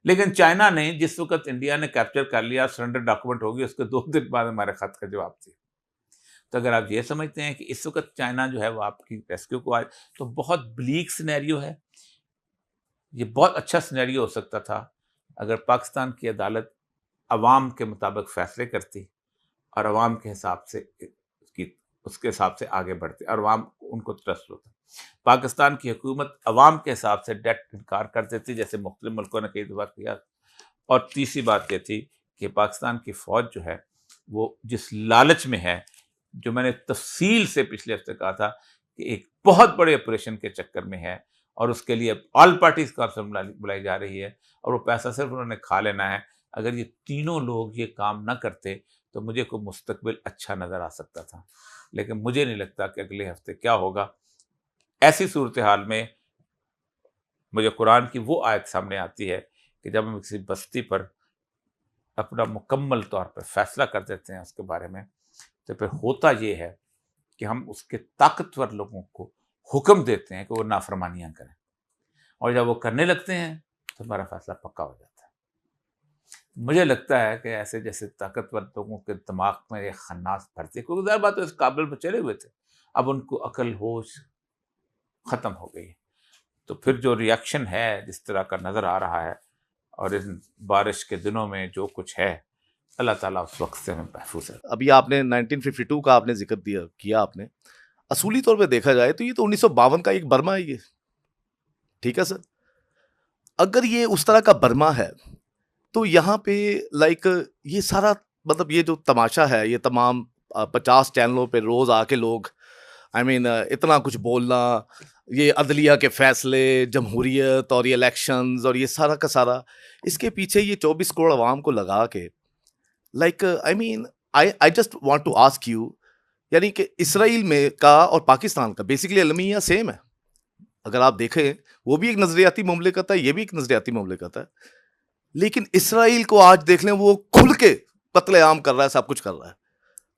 लेकिन चाइना ने जिस वक्त इंडिया ने कैप्चर कर लिया, सरेंडर डॉक्यूमेंट होगी, उसके 2 दिन बाद हमारे खत का जवाब थी। तो अगर आप ये समझते हैं कि इस वक्त चाइना जो है वो आपकी रेस्क्यू को आए, तो बहुत ब्लीक सिनेरियो है। ये बहुत अच्छा सिनेरियो हो सकता था अगर पाकिस्तान की अदालत अवाम के मुताबिक फैसले करती और अवाम के हिसाब से उसके हिसाब से आगे बढ़ते और अवाम उनको ट्रस्ट होता। पाकिस्तान की हुकूमत अवाम के हिसाब से डेट इनकार कर देती, जैसे मुख्तलिफ मुल्कों ने कई दफ़ा किया। और तीसरी बात ये थी कि पाकिस्तान की फ़ौज जो है वो जिस लालच में है, जो मैंने तफसील से पिछले हफ्ते कहा था कि एक बहुत बड़े ऑपरेशन के चक्कर में है और उसके लिए ऑल पार्टीज कॉन्फ्रेंस बुलाई जा रही है और वो पैसा सिर्फ उन्होंने खा लेना है। अगर ये तीनों लोग ये काम ना करते तो मुझे कोई मुस्तकबिल अच्छा नज़र आ सकता था, लेकिन मुझे नहीं लगता कि अगले हफ्ते क्या होगा। ऐसी सूरत हाल में मुझे कुरान की वो आयत सामने आती है कि जब हम किसी बस्ती पर अपना मुकम्मल तौर पर फैसला कर देते हैं उसके बारे में, तो फिर होता ये है कि हम उसके ताकतवर लोगों को हुक्म देते हैं कि वो नाफरमानियां करें, और जब वो करने लगते हैं तो हमारा फैसला पक्का हो जाता है। मुझे लगता है कि ऐसे जैसे ताकतवर लोगों के दिमाग में ये खन्नास भरती है, क्योंकि ज़ाहिर बात है इस काबिल पर चले हुए थे, अब उनको अकल होश ख़त्म हो गई। तो फिर जो रिएक्शन है जिस तरह का नज़र आ रहा है, और इन बारिश के दिनों में जो कुछ है, अल्लाह ताला उस वक्त से हमें महफूज है।
अभी आपने 1952 का आपने जिक्र किया आपने, असूली तौर पे देखा जाए तो ये तो 1952 का एक बर्मा है ये, ठीक है सर। अगर ये उस तरह का बर्मा है तो यहाँ पे लाइक ये सारा मतलब ये जो तमाशा है, ये तमाम 50 चैनलों पे रोज आके लोग इतना कुछ बोलना, ये अदलिया के फैसले, जमहूरियत और ये इलेक्शंस और ये सारा का सारा, इसके पीछे ये 24 करोड़ अवाम को लगा के, like I just want to ask you, यानी कि इसराइल में का और पाकिस्तान का बेसिकली अलमिया सेम है। अगर आप देखें, वो भी एक नजरियाती मुमलिकत है, ये भी एक नजरियाती मुमलिकत है, लेकिन इसराइल को आज देख लें, वो खुल के कत्लेआम कर रहा है, सब कुछ कर रहा है।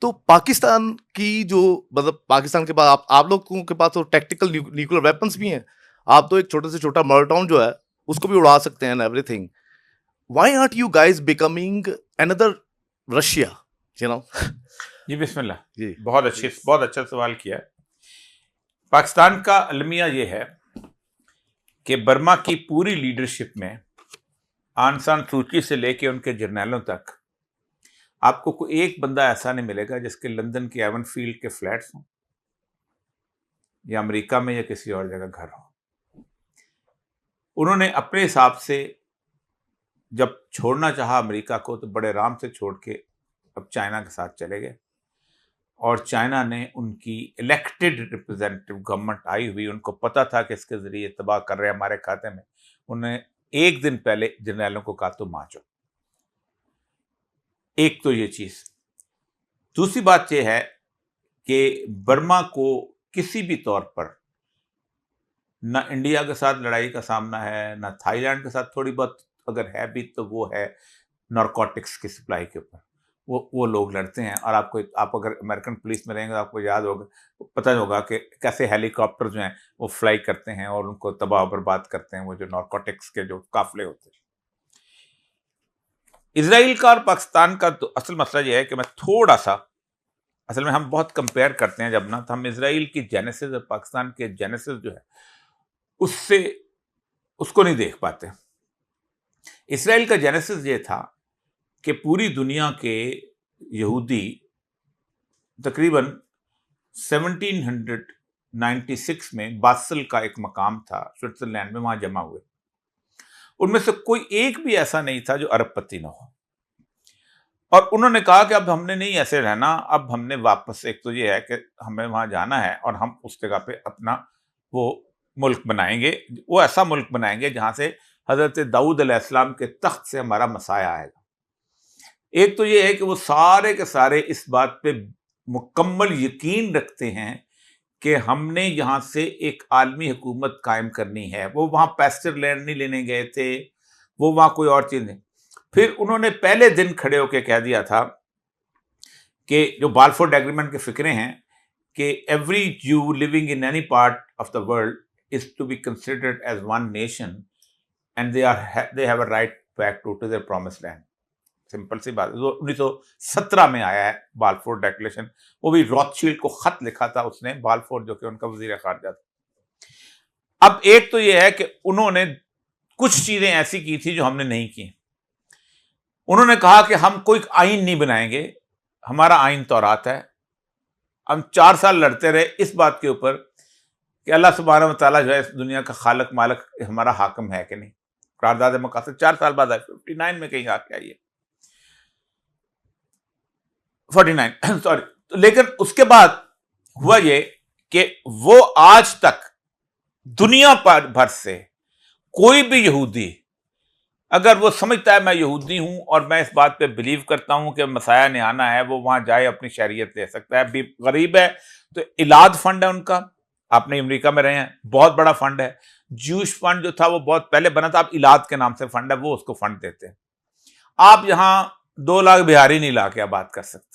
तो पाकिस्तान की जो, मतलब पाकिस्तान के पास, आप लोगों के पास तो टैक्टिकल न्यूक्लियर वेपन्स भी हैं, आप तो एक छोटे से छोटा मर्डर टाउन जो है उसको भी उड़ा सकते हैं, everything. Why are you guys becoming another Russia, you know?
जी बिस्मिल्लाह,
जी,
बहुत अच्छा सवाल किया है। पाकिस्तान का अलमिया ये है कि बर्मा की पूरी लीडरशिप में, आंग सान सूची से लेके उनके जर्नैलों तक, आपको कोई एक बंदा ऐसा नहीं मिलेगा जिसके लंदन के एवन फील्ड के फ्लैट्स हों या अमेरिका में या किसी और जगह घर हो। उन्होंने अपने हिसाब से जब छोड़ना चाहा अमेरिका को, तो बड़े आराम से छोड़ के अब चाइना के साथ चले गए, और चाइना ने उनकी इलेक्टेड रिप्रेजेंटेटिव गवर्नमेंट आई हुई, उनको पता था कि इसके जरिए तबाह कर रहे हैं हमारे खाते में, उन्हें एक दिन पहले जर्नैलों को कहा तो माचो। एक तो ये चीज। दूसरी बात यह है कि बर्मा को किसी भी तौर पर ना इंडिया के साथ लड़ाई का सामना है, ना थाईलैंड के साथ, थोड़ी बहुत अगर है भी तो वो है नारकोटिक्स की सप्लाई के ऊपर, वो लोग लड़ते हैं। और आप अगर अमेरिकन पुलिस में रहेंगे तो आपको याद होगा, पता होगा कि कैसे हेलीकॉप्टर जो हैं वो फ्लाई करते हैं और उनको तबाह बर्बाद करते हैं, वो जो नारकोटिक्स के जो काफिले होते हैं। इसराइल का और पाकिस्तान का तो असल मसला यह है कि मैं थोड़ा सा, असल में हम बहुत कंपेयर करते हैं जब ना, तो हम इसराइल की जेनेसिस और पाकिस्तान के जेनेसिस जो है उसको नहीं देख पाते। इसराइल का जेनेसिस ये था कि पूरी दुनिया के यहूदी तकरीबन 1796 में बासल का एक मकाम था स्विट्जरलैंड में, वहां जमा हुए। उनमें से कोई एक भी ऐसा नहीं था जो अरबपति न हो, और उन्होंने कहा कि अब हमने नहीं ऐसे रहना, अब हमने वापस, एक तो ये है कि हमें वहां जाना है और हम उस जगह पे अपना वो मुल्क बनाएंगे, वो ऐसा मुल्क बनाएंगे जहां से हजरत दाऊद अलैहिस्सलाम के तख्त से हमारा मसाया आएगा। एक तो ये है कि वो सारे के सारे इस बात पे मुकम्मल यकीन रखते हैं कि हमने यहाँ से एक आलमी हुकूमत कायम करनी है। वो वहाँ पैस्चर लैंड नहीं लेने गए थे, वो वहाँ कोई और चीज़ नहीं। फिर उन्होंने पहले दिन खड़े होकर कह दिया था कि जो बालफोर्ड एग्रीमेंट के फिक्रे हैं कि every Jew living in any part of the world is to be considered as one nation and they have a right back to their promised land. Simple सी बात, 1917 में आया है बालफोर्ड डेक्लेरेशन, वो भी रॉथशील्ड को खत लिखा था उसने, बालफोर्ड जो कि उनका वजीर खारजा था। अब एक तो ये है कि उन्होंने कुछ चीजें ऐसी की थी जो हमने नहीं की। उन्होंने कहा कि हम कोई आइन नहीं बनाएंगे, हमारा आइन तौरात है। हम 4 साल लड़ते रहे इस बात के ऊपर कि अल्लाह सुब्हानहू व तआला जो है इस दुनिया का खालक मालक हमारा हाकिम है कि नहीं। करारदाद मकासद 4 साल बाद आए, 59 में कहीं आके आई है, 49 सॉरी। लेकिन उसके बाद हुआ ये कि वो आज तक दुनिया भर से कोई भी यहूदी, अगर वो समझता है मैं यहूदी हूं और मैं इस बात पे बिलीव करता हूं कि मसाया ने आना है, वो वहां जाए अपनी शरीयत ले सकता है। अभी गरीब है तो इलाद फंड है उनका, आपने अमेरिका में रहे हैं, बहुत बड़ा फंड है। जूश फंड जो था वो बहुत पहले बना था, अब इलाद के नाम से फंड है, वो उसको फंड देते हैं। आप यहां 2 लाख बिहारी नहीं ला के बात कर सकते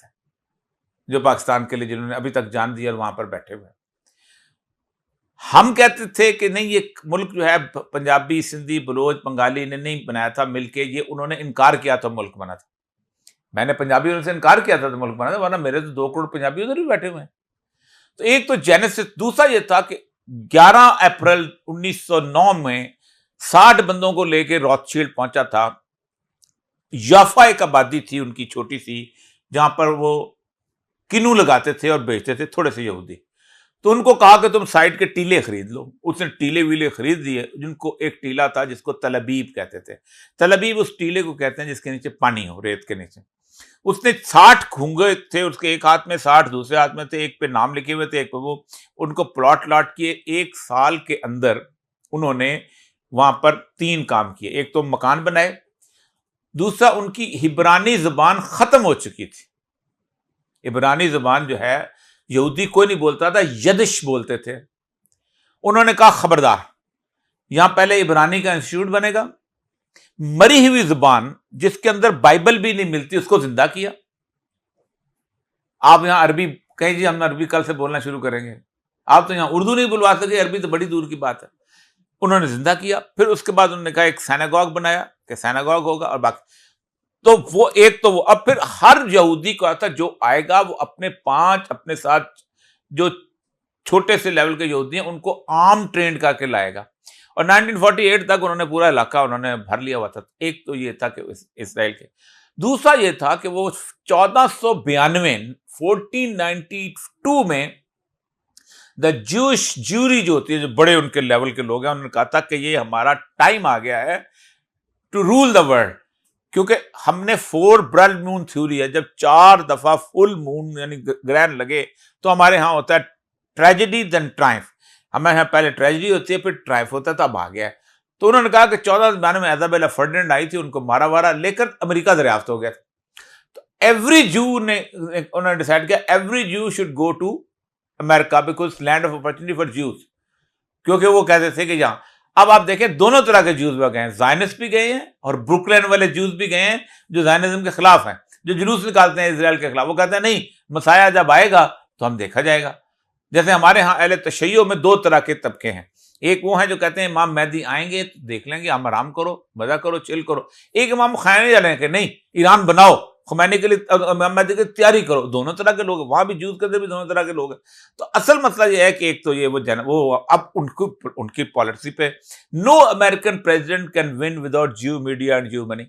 जो पाकिस्तान के लिए, जिन्होंने अभी तक जान दी और वहां पर बैठे हुए। हम कहते थे कि नहीं, ये मुल्क जो है पंजाबी, सिंधी, बलोच, बंगाली ने नहीं बनाया था मिलके, ये उन्होंने इनकार किया तो मुल्क बना था। मैंने पंजाबी उनसे इनकार किया था तो मुल्क बना था, वरना मेरे तो 2 करोड़ पंजाबी उधर भी बैठे हुए हैं। तो एक तो जेनेसिस। दूसरा ये था कि 11 अप्रैल 1909 में 60 बंदों को लेकर रॉथशील्ड पहुंचा था। याफा एक आबादी थी उनकी छोटी सी, जहां पर वो किनू लगाते थे और बेचते थे थोड़े से यहूदी। तो उनको कहा कि तुम साइड के टीले खरीद लो। उसने टीले वीले खरीद दिए, जिनको एक टीला था जिसको तलबीब कहते थे। तलबीब उस टीले को कहते हैं जिसके नीचे पानी हो, रेत के नीचे। उसने 60 घूंगे थे उसके एक हाथ में, 60 दूसरे हाथ में थे, एक पे नाम लिखे हुए थे, एक पे वो, उनको प्लॉट लॉट किए। 1 साल के अंदर उन्होंने वहां पर 3 काम किए। एक तो मकान बनाए, दूसरा उनकी हिब्रानी जुबान खत्म हो चुकी थी। इब्रानी जुबान जो है यहूदी कोई नहीं बोलता था, यदिश बोलते थे। उन्होंने कहा खबरदार, यहां पहले इब्रानी का इंस्टीट्यूट बनेगा। मरी हुई जुबान जिसके अंदर बाइबल भी नहीं मिलती उसको जिंदा किया। आप यहां अरबी कहें जी हम अरबी कल से बोलना शुरू करेंगे, आप तो यहां उर्दू नहीं बुलवा सके, अरबी तो बड़ी दूर की बात है। उन्होंने जिंदा किया। फिर उसके बाद उन्होंने कहा एक सिनेगॉग बनाया कि सिनेगॉग होगा, और बाकी तो वो एक तो वो, अब फिर हर यहूदी को आता जो आएगा वो अपने 5 अपने साथ जो छोटे से लेवल के यहूदी हैं उनको आर्म ट्रेंड करके लाएगा। और 1948 तक उन्होंने पूरा इलाका उन्होंने भर लिया हुआ था। एक तो ये था कि इसराइल के, दूसरा ये था कि वो 1492 1492 में द ज्यूइश ज्यूरी जो होती है, जो बड़े उनके लेवल के लोग हैं, उन्होंने कहा था कि ये हमारा टाइम आ गया है टू रूल द वर्ल्ड। क्योंकि हमने 4 ब्लड मून थ्योरी है, जब 4 दफा फुल मून यानी ग्रहण लगे तो हमारे यहां होता है ट्रेजेडी देन ट्रायम्फ। हमारे यहाँ पहले ट्रेजेडी होती है फिर ट्रायम्फ होता है, तो अब आ गया है। तो उन्होंने कहा कि 1492 में इजाबेला फर्डिनेंड आई थी, उनको मारा वारा लेकर अमेरिका दरियाफ्त हो गया। तो एवरी जू ने उन्होंने डिसाइड किया every Jew should go to America because land of opportunity for Jews, क्योंकि वो कहते थे कि यहाँ अब आप देखें दोनों तरह के ज्यूज गए हैं, जायनिस्ट भी गए हैं और ब्रुकलिन वाले ज्यूज भी गए हैं जो जायनिज्म के खिलाफ हैं, जो जुलूस निकालते हैं इजराइल के खिलाफ। वो कहते हैं नहीं, मसाया जब आएगा तो हम देखा जाएगा। जैसे हमारे यहाँ अहले तशय्यो में 2 तरह के तबके हैं। एक वो हैं जो कहते हैं इमाम मेहदी आएंगे तो देख लेंगे, हम आराम करो, मजा करो, चिल करो। एक इमाम ख़ुमैनी वाले हैं कि नहीं, ईरान बनाओ, खुमैनी के लिए इमाम मेहदी की तैयारी करो। दोनों तरह के लोग, वहां भी जूस करते भी दोनों तरह के लोग हैं। तो असल मसला ये है कि एक तो ये वो अब उनकी पॉलिसी पे no American president can win without Jew media and Jew money.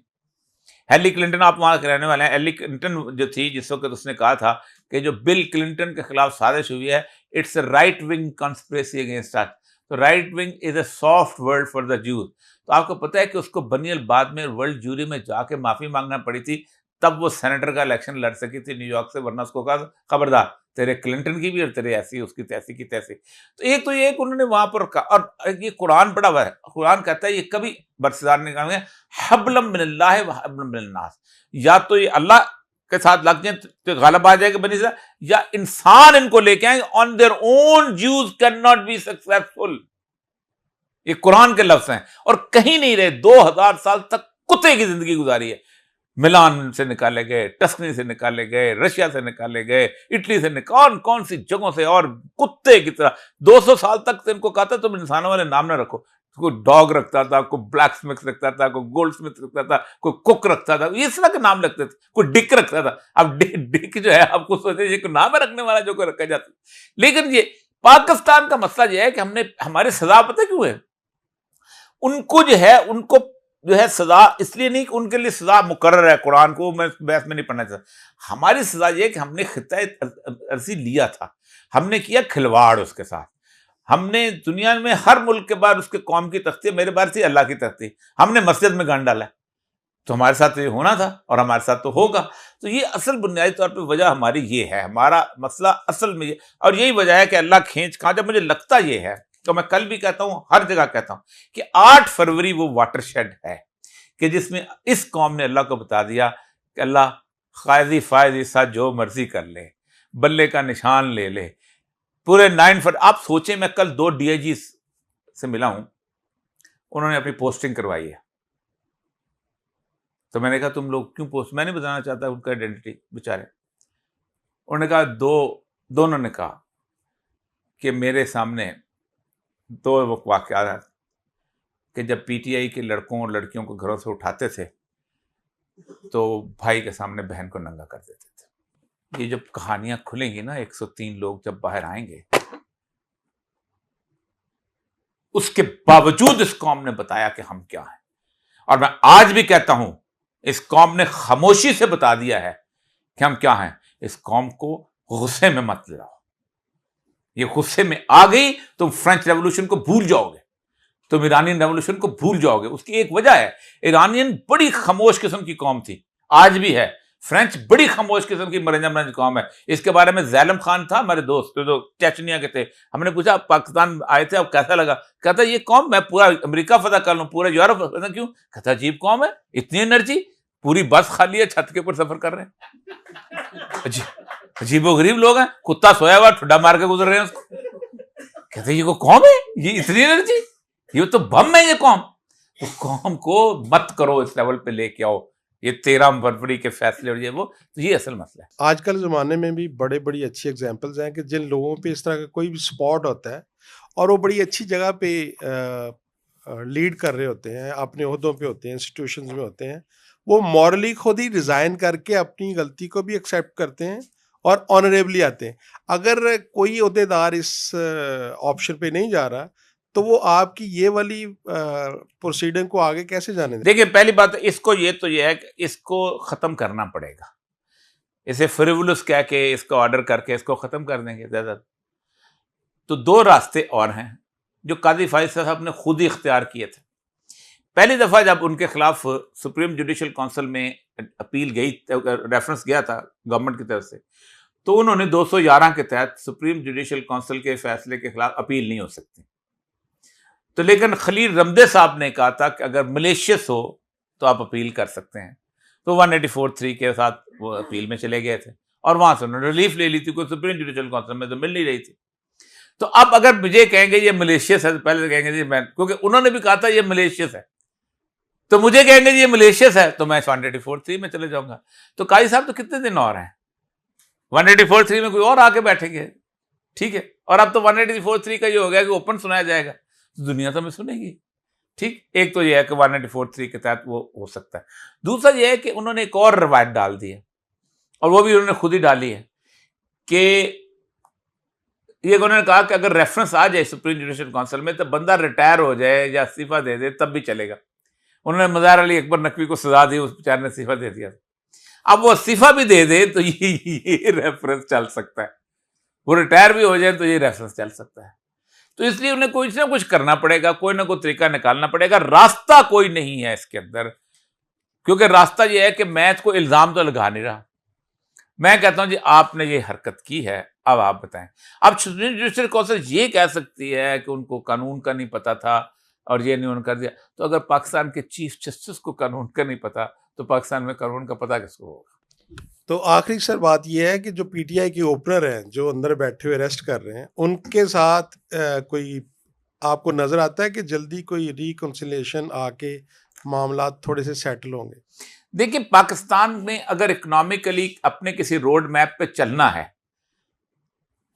Hillary Clinton, आप वहां के रहने वाले हैं, हेली क्लिंटन जो थी जिस वक्त उसने कहा था कि जो बिल क्लिंटन के खिलाफ साजिश हुई है, it's a right wing conspiracy against us. तो right wing is a soft word for the Jews. तो आपको पता है कि उसको बनियल बाद में वर्ल्ड जूरी में जाके माफी मांगना पड़ी थी, तब वो सेनेटर का इलेक्शन लड़ सकी थी न्यूयॉर्क से, वरना उसको कहा खबरदार तेरे क्लिंटन की भी और तेरे ऐसी उसकी तैसी की तैसी। तो एक तो ये उन्होंने वहां पर कहा, और ये कुरान पढ़ा हुआ है, कुरान कहता है ये कभी बरसदार नहीं कहेंगे हब्लम मिनल्लाह व हब्लम मिनन्नास, या तो ये अल्लाह के साथ लग जाए तो गालिब आ जाएगा बनी से, या इंसान इनको लेके आएंगे on their own. Jews can not be successful. ये कुरान के लफ्ज हैं और कहीं नहीं रहे। 2000 साल तक कुत्ते की जिंदगी गुजारी है। मिलान से निकाले गए, टस्कनी से निकाले गए, रशिया से निकाले गए, इटली से कौन कौन सी जगहों से, और कुत्ते की तरह 200 साल तक से इनको कहा था तुम इंसानों वाले नाम ना रखो। कोई डॉग रखता था, कोई ब्लैक स्मिथ रखता था, कोई गोल्ड स्मिथ रखता था, कोई कुक रखता था, इस तरह के नाम रखते थे। कोई डिक रखता था। अब डिक जो है आपको सोचे ये नाम रखने वाला जो कोई रखा जाता। लेकिन ये पाकिस्तान का मसला ये है कि हमने हमारी सजा पता क्यों है, उनको जो है उनको जो है सजा इसलिए नहीं कि उनके लिए सजा मुकर्रर है, कुरान को मैं बहस में नहीं पढ़ना चाहता। हमारी सजा ये कि हमने खित्ता अर्जी लिया था, हमने किया खिलवाड़ उसके साथ। हमने दुनिया में हर मुल्क के बाद उसके कौम की तख्ती, मेरे बार थी अल्लाह की तख्ती, हमने मस्जिद में गांड डाला। तो हमारे साथ तो ये होना था और हमारे साथ तो होगा। तो ये असल बुनियादी तौर पर वजह हमारी ये है, हमारा मसला असल में ये, और यही वजह है कि अल्लाह खींच खा। जब मुझे लगता ये है तो मैं कल भी कहता हूं, हर जगह कहता हूं कि 8 फरवरी वो वाटरशेड है कि जिसमें इस कौम ने अल्लाह को बता दिया कि अल्लाह कायजी फायजी साथ जो मर्जी कर ले, बल्ले का निशान ले ले। पूरे 9 फरवरी आप सोचें, मैं कल 2 DIG से मिला हूं, उन्होंने अपनी पोस्टिंग करवाई है। तो मैंने कहा तुम लोग क्यों पोस्ट, मैं नहीं बताना चाहता उनका आइडेंटिटी बेचारे। उन्होंने कहा दोनों ने कहा कि मेरे सामने 2 वाक़यात कि जब PTI के लड़कों और लड़कियों को घरों से उठाते थे तो भाई के सामने बहन को नंगा कर देते थे। ये जब कहानियां खुलेंगी ना, 103 लोग जब बाहर आएंगे, उसके बावजूद इस कौम ने बताया कि हम क्या हैं। और मैं आज भी कहता हूं, इस कौम ने खामोशी से बता दिया है कि हम क्या हैं। इस कौम को गुस्से में मत ले आओ। ये गुस्से में आ गई तुम फ्रेंच रेवोल्यूशन को भूल जाओगे, तुम ईरानियन रेवोल्यूशन को भूल जाओगे। उसकी एक वजह है, ईरानियन बड़ी खामोश किस्म की कौम थी, आज भी है, फ्रेंच बड़ी खामोश किस्म की मरंज कौम है। इसके बारे में जैलम खान था हमारे दोस्त जो चेचनिया के थे, हमने पूछा आप पाकिस्तान आए थे अब कैसा लगा? कहता ये कौम मैं पूरा अमेरिका फतह कर लूं, पूरा यूरोप फतह क्यों? कहता अजीब कौम है, इतनी एनर्जी, पूरी बस खाली है, छत के ऊपर सफर कर रहे हैं। अजीबोगरीब लोग हैं, कुत्ता सोया हुआ ठुड्डा मार के गुजर रहे हैं उसको। कहते ये को कौम है, ये इतनी एनर्जी, ये तो बम है ये कौम। तो कौम को मत करो इस लेवल पे लेके आओ, ये 13 फरवरी के फैसले और ये वो, तो ये असल मसला है।
आजकल ज़माने में भी बड़े बड़ी अच्छी एग्जांपल्स हैं कि जिन लोगों पे इस तरह का कोई भी स्पॉट होता है और वो बड़ी अच्छी जगह पे लीड कर रहे होते हैं, अपने ओहदों पे होते हैं, इंस्टीट्यूशंस में होते हैं, वो मॉरली खुद ही रिज़ाइन करके अपनी गलती को भी एक्सेप्ट करते हैं और ऑनरेबली आते हैं। अगर कोई ओहदेदार इस ऑप्शन पे नहीं जा रहा तो वो आपकी ये वाली प्रोसीडिंग को आगे कैसे जाने दें?
देखिए पहली बात इसको ये है कि इसको खत्म करना पड़ेगा, इसे फ्रिवुलस कह के इसको ऑर्डर करके इसको खत्म कर देंगे ज्यादा। तो दो रास्ते और हैं जो काजी फाइज साहब ने खुद ही इख्तियार किए थे। पहली दफा जब उनके खिलाफ सुप्रीम जुडिशल काउंसिल में अपील गई, रेफरेंस गया था गवर्नमेंट की तरफ से, तो उन्होंने 211 के तहत सुप्रीम जुडिशल काउंसिल के फैसले के खिलाफ अपील नहीं हो सकती। तो लेकिन खलील रमदे साहब ने कहा था कि अगर मलेशियस हो तो आप अपील कर सकते हैं, तो 184(3) के साथ वो अपील में चले गए थे और वहां से उन्होंने रिलीफ ले ली थी, कोई सुप्रीम जुडिशल काउंसिल में तो मिल नहीं रही थी। तो अब अगर मुझे कहेंगे ये मलेशियस है तो पहले तो कहेंगे जी मैं, क्योंकि उन्होंने भी कहा था ये मलेशियस है, तो मुझे कहेंगे जी ये मलेशियस है तो मैं 184(3) में चले जाऊंगा। तो काजी साहब तो कितने दिन और हैं, 184(3) में कोई और आके बैठेंगे, ठीक है। और अब तो 184(3) का ये हो गया कि ओपन सुनाया जाएगा तो दुनिया तो हमें सुनेगी, ठीक। एक तो ये है कि 184(3) के तहत वो हो सकता है। दूसरा ये है कि उन्होंने एक और रवायत डाल दी है, और वो भी उन्होंने खुद ही डाली है कि ये उन्होंने कहा कि अगर रेफरेंस आ जाए सुप्रीम जुडिशल काउंसिल में तो बंदा रिटायर हो जाए या इस्तीफा दे दे तब भी चलेगा। उन्होंने मज़ार अली अकबर नकवी को सजा दी, उस बेचारे ने इस्तीफा दे दिया। अब वो इस्तीफा भी दे दे तो ये रेफरेंस चल सकता है, वो रिटायर भी हो जाए तो ये रेफरेंस चल सकता है। तो इसलिए उन्हें कुछ ना कुछ करना पड़ेगा, कोई ना कोई तरीका निकालना पड़ेगा। रास्ता कोई नहीं है इसके अंदर, क्योंकि रास्ता यह है कि मैं इसको इल्जाम तो लगा नहीं रहा, मैं कहता हूं जी आपने ये हरकत की है, अब आप बताएं। अब सुप्रीम जुडिशल काउंसिल ये कह सकती है कि उनको कानून का नहीं पता था और ये नहीं उन्होंने कर दिया, तो अगर पाकिस्तान के चीफ जस्टिस को कानून का नहीं पता तो पाकिस्तान में कानून का पता किसको होगा?
तो आखिरी सर बात यह है कि जो पीटीआई के ओपनर हैं जो अंदर बैठे हुए रेस्ट कर रहे हैं, उनके साथ कोई आपको नजर आता है कि जल्दी कोई रिकंसिलिएशन आके मामला थोड़े से सेटल होंगे?
देखिए पाकिस्तान में अगर इकोनॉमिकली अपने किसी रोड मैप पे चलना है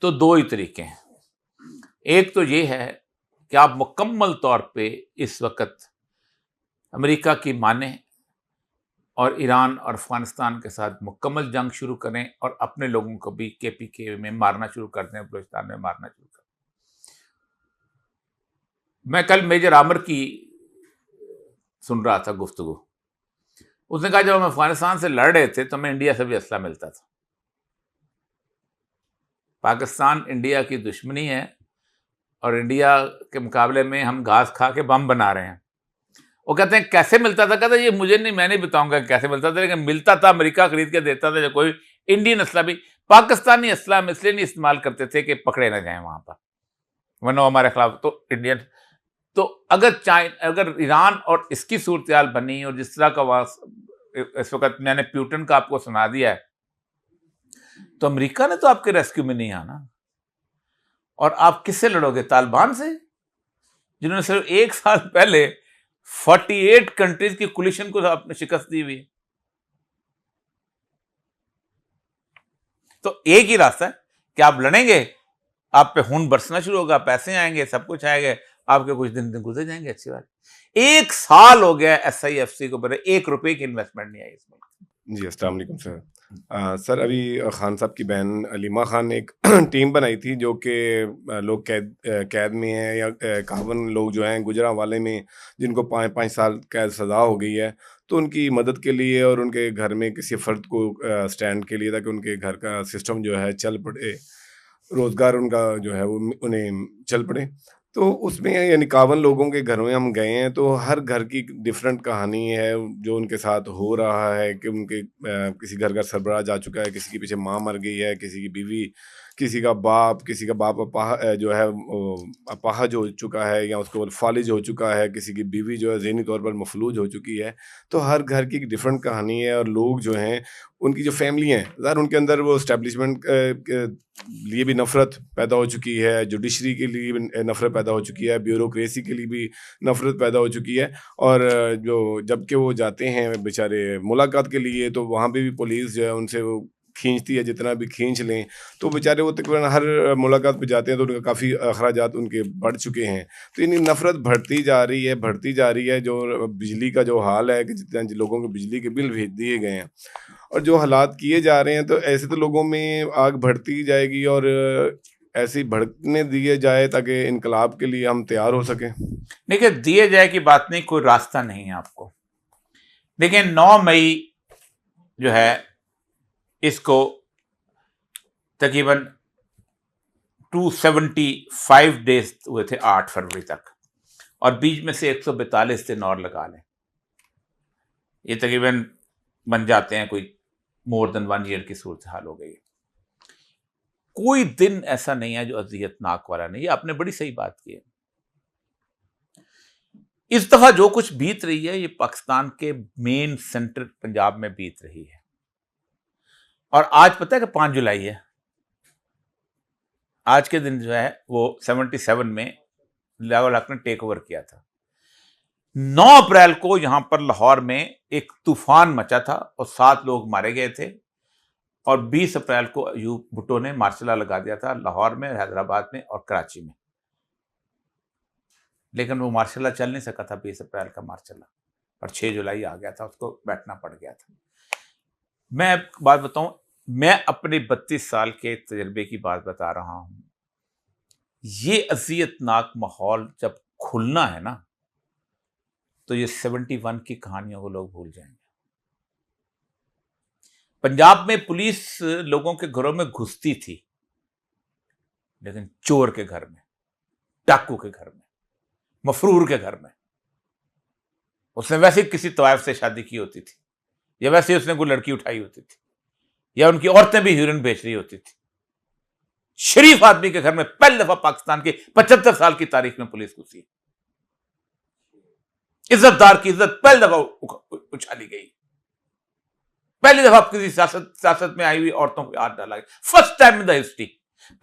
तो दो ही तरीके हैं। एक तो ये है कि आप मुकम्मल तौर पे इस वक्त अमेरिका की माने और ईरान और अफगानिस्तान के साथ मुकम्मल जंग शुरू करें और अपने लोगों को भी केपीके में मारना शुरू कर दें, बलूचिस्तान में मारना शुरू कर दें। मैं कल मेजर आमिर की सुन रहा था गुफ्तगू, उसने कहा जब हम अफगानिस्तान से लड़ रहे थे तो हमें इंडिया से भी असला मिलता था। पाकिस्तान इंडिया की दुश्मनी है और इंडिया के मुकाबले में हम घास खा के बम बना रहे हैं। वो कहते हैं कैसे मिलता था? कहता ये मुझे नहीं, मैं नहीं बताऊंगा कैसे मिलता था, लेकिन मिलता था, अमेरिका खरीद के देता था। जो कोई इंडियन असला भी पाकिस्तानी असला हम इसलिए नहीं इस्तेमाल करते थे कि पकड़े ना जाए वहां पर, वरना हमारे खिलाफ तो इंडियन। तो अगर ईरान और इसकी सूरत हाल बनी और जिस तरह का इस वक्त मैंने प्यूटन का आपको सुना दिया है, तो अमेरिका ने तो आपके रेस्क्यू में नहीं आना। और आप किससे लड़ोगे? तालिबान से, जिन्होंने सिर्फ 1 साल पहले 48 कंट्रीज की कोलिशन को आपने शिकस्त दी हुई है। तो एक ही रास्ता है कि आप लड़ेंगे, आप पे खून बरसना शुरू होगा, पैसे आएंगे, सब कुछ आएगा, आपके कुछ दिन गुजर जाएंगे। अच्छी बात, 1 साल हो गया SIFC को, बड़े 1 रुपए की इन्वेस्टमेंट नहीं आई इसमें।
जी अस्सलाम वालेकुम सर। सर अभी खान साहब की बहन अलीमा खान ने एक टीम बनाई थी जो कि लोग कैद में हैं या 51 लोग जो हैं गुजरांवाले में जिनको 5-5 साल कैद सज़ा हो गई है, तो उनकी मदद के लिए और उनके घर में किसी फ़र्द को स्टैंड के लिए, ताकि उनके घर का सिस्टम जो है चल पड़े, रोज़गार उनका जो है वो उन्हें चल पड़े। तो उसमें यानी 51 लोगों के घरों में हम गए हैं, तो हर घर की डिफरेंट कहानी है जो उनके साथ हो रहा है कि उनके किसी घर का सरबराह जा चुका है, किसी के पीछे माँ मर गई है, किसी की बीवी, किसी का बाप जो है वो अपाहज हो चुका है या उसको फालिज हो चुका है, किसी की बीवी जो है ज़हनी तौर पर मफलूज हो चुकी है। तो हर घर की एक डिफरेंट कहानी है और लोग जो हैं उनकी जो फैमिली हैं ज़ाहिर उनके अंदर वो एस्टेब्लिशमेंट के लिए भी नफ़रत पैदा हो चुकी है, जुडिशरी के लिए भी नफ़रत पैदा हो चुकी है, ब्यूरोक्रेसी के लिए भी नफ़रत पैदा हो चुकी है। और जो जबकि वो जाते हैं बेचारे मुलाकात के लिए, तो वहाँ पे भी पुलिस जो है उनसे वो खींचती है जितना भी खींच लें, तो बेचारे वो तकरीबन हर मुलाकात पे जाते हैं तो उनका काफ़ी अखराजात उनके बढ़ चुके हैं। तो यानी नफ़रत बढ़ती जा रही है। जो बिजली का जो हाल है कि जितना लोगों को बिजली के बिल भेज दिए गए हैं और जो हालात किए जा रहे हैं, तो ऐसे तो लोगों में आग बढ़ती जाएगी और ऐसे ही भड़कने दिए जाए ताकि इनकलाब के लिए हम तैयार हो सकें।
देखिए, दिए जाए की बात नहीं, कोई रास्ता नहीं है आपको। देखिए 9 मई जो है इसको तकरीबन 275 डेज हुए थे 8 फरवरी तक, और बीच में से 142 दिन और लगा लें, ये तकरीबन बन जाते हैं कोई मोर देन 1 ईयर की सूरत हाल हो गई। कोई दिन ऐसा नहीं है जो अजियतनाक वाला नहीं है। आपने बड़ी सही बात की है। इस दफा जो कुछ बीत रही है ये पाकिस्तान के मेन सेंटर पंजाब में बीत रही है। और आज पता है कि 5 जुलाई है। आज के दिन जो है वो 77 में लियाकत हक ने टेक ओवर किया था। 9 अप्रैल को यहां पर लाहौर में एक तूफान मचा था और 7 लोग मारे गए थे, और 20 अप्रैल को अयूब भुट्टो ने मार्शल लॉ लगा दिया था लाहौर में, हैदराबाद में और कराची में। लेकिन वो मार्शल लॉ चल नहीं सका था 20 अप्रैल का मार्शल लॉ, और 6 जुलाई आ गया था, उसको बैठना पड़ गया था। मैं एक बात बताऊं, मैं अपने 32 साल के तजर्बे की बात बता रहा हूं। ये अजियतनाक माहौल जब खुलना है ना, तो ये 71 की कहानियों को लोग भूल जाएंगे। पंजाब में पुलिस लोगों के घरों में घुसती थी, लेकिन चोर के घर में, डाकू के घर में, मफरूर के घर में। उसने वैसे किसी तवायफ से शादी की होती थी, या वैसे उसने कोई लड़की उठाई होती थी, या उनकी औरतें भी हीरोइन बेच रही होती थी। शरीफ आदमी के घर में पहली दफा पाकिस्तान के 75 साल की तारीख में पुलिस घुसी। इज्जतदार की इज्जत पहली दफा उछाली गई। पहली दफा किसी सियासत में आई हुई औरतों को हाथ डाला गया, first time in the history.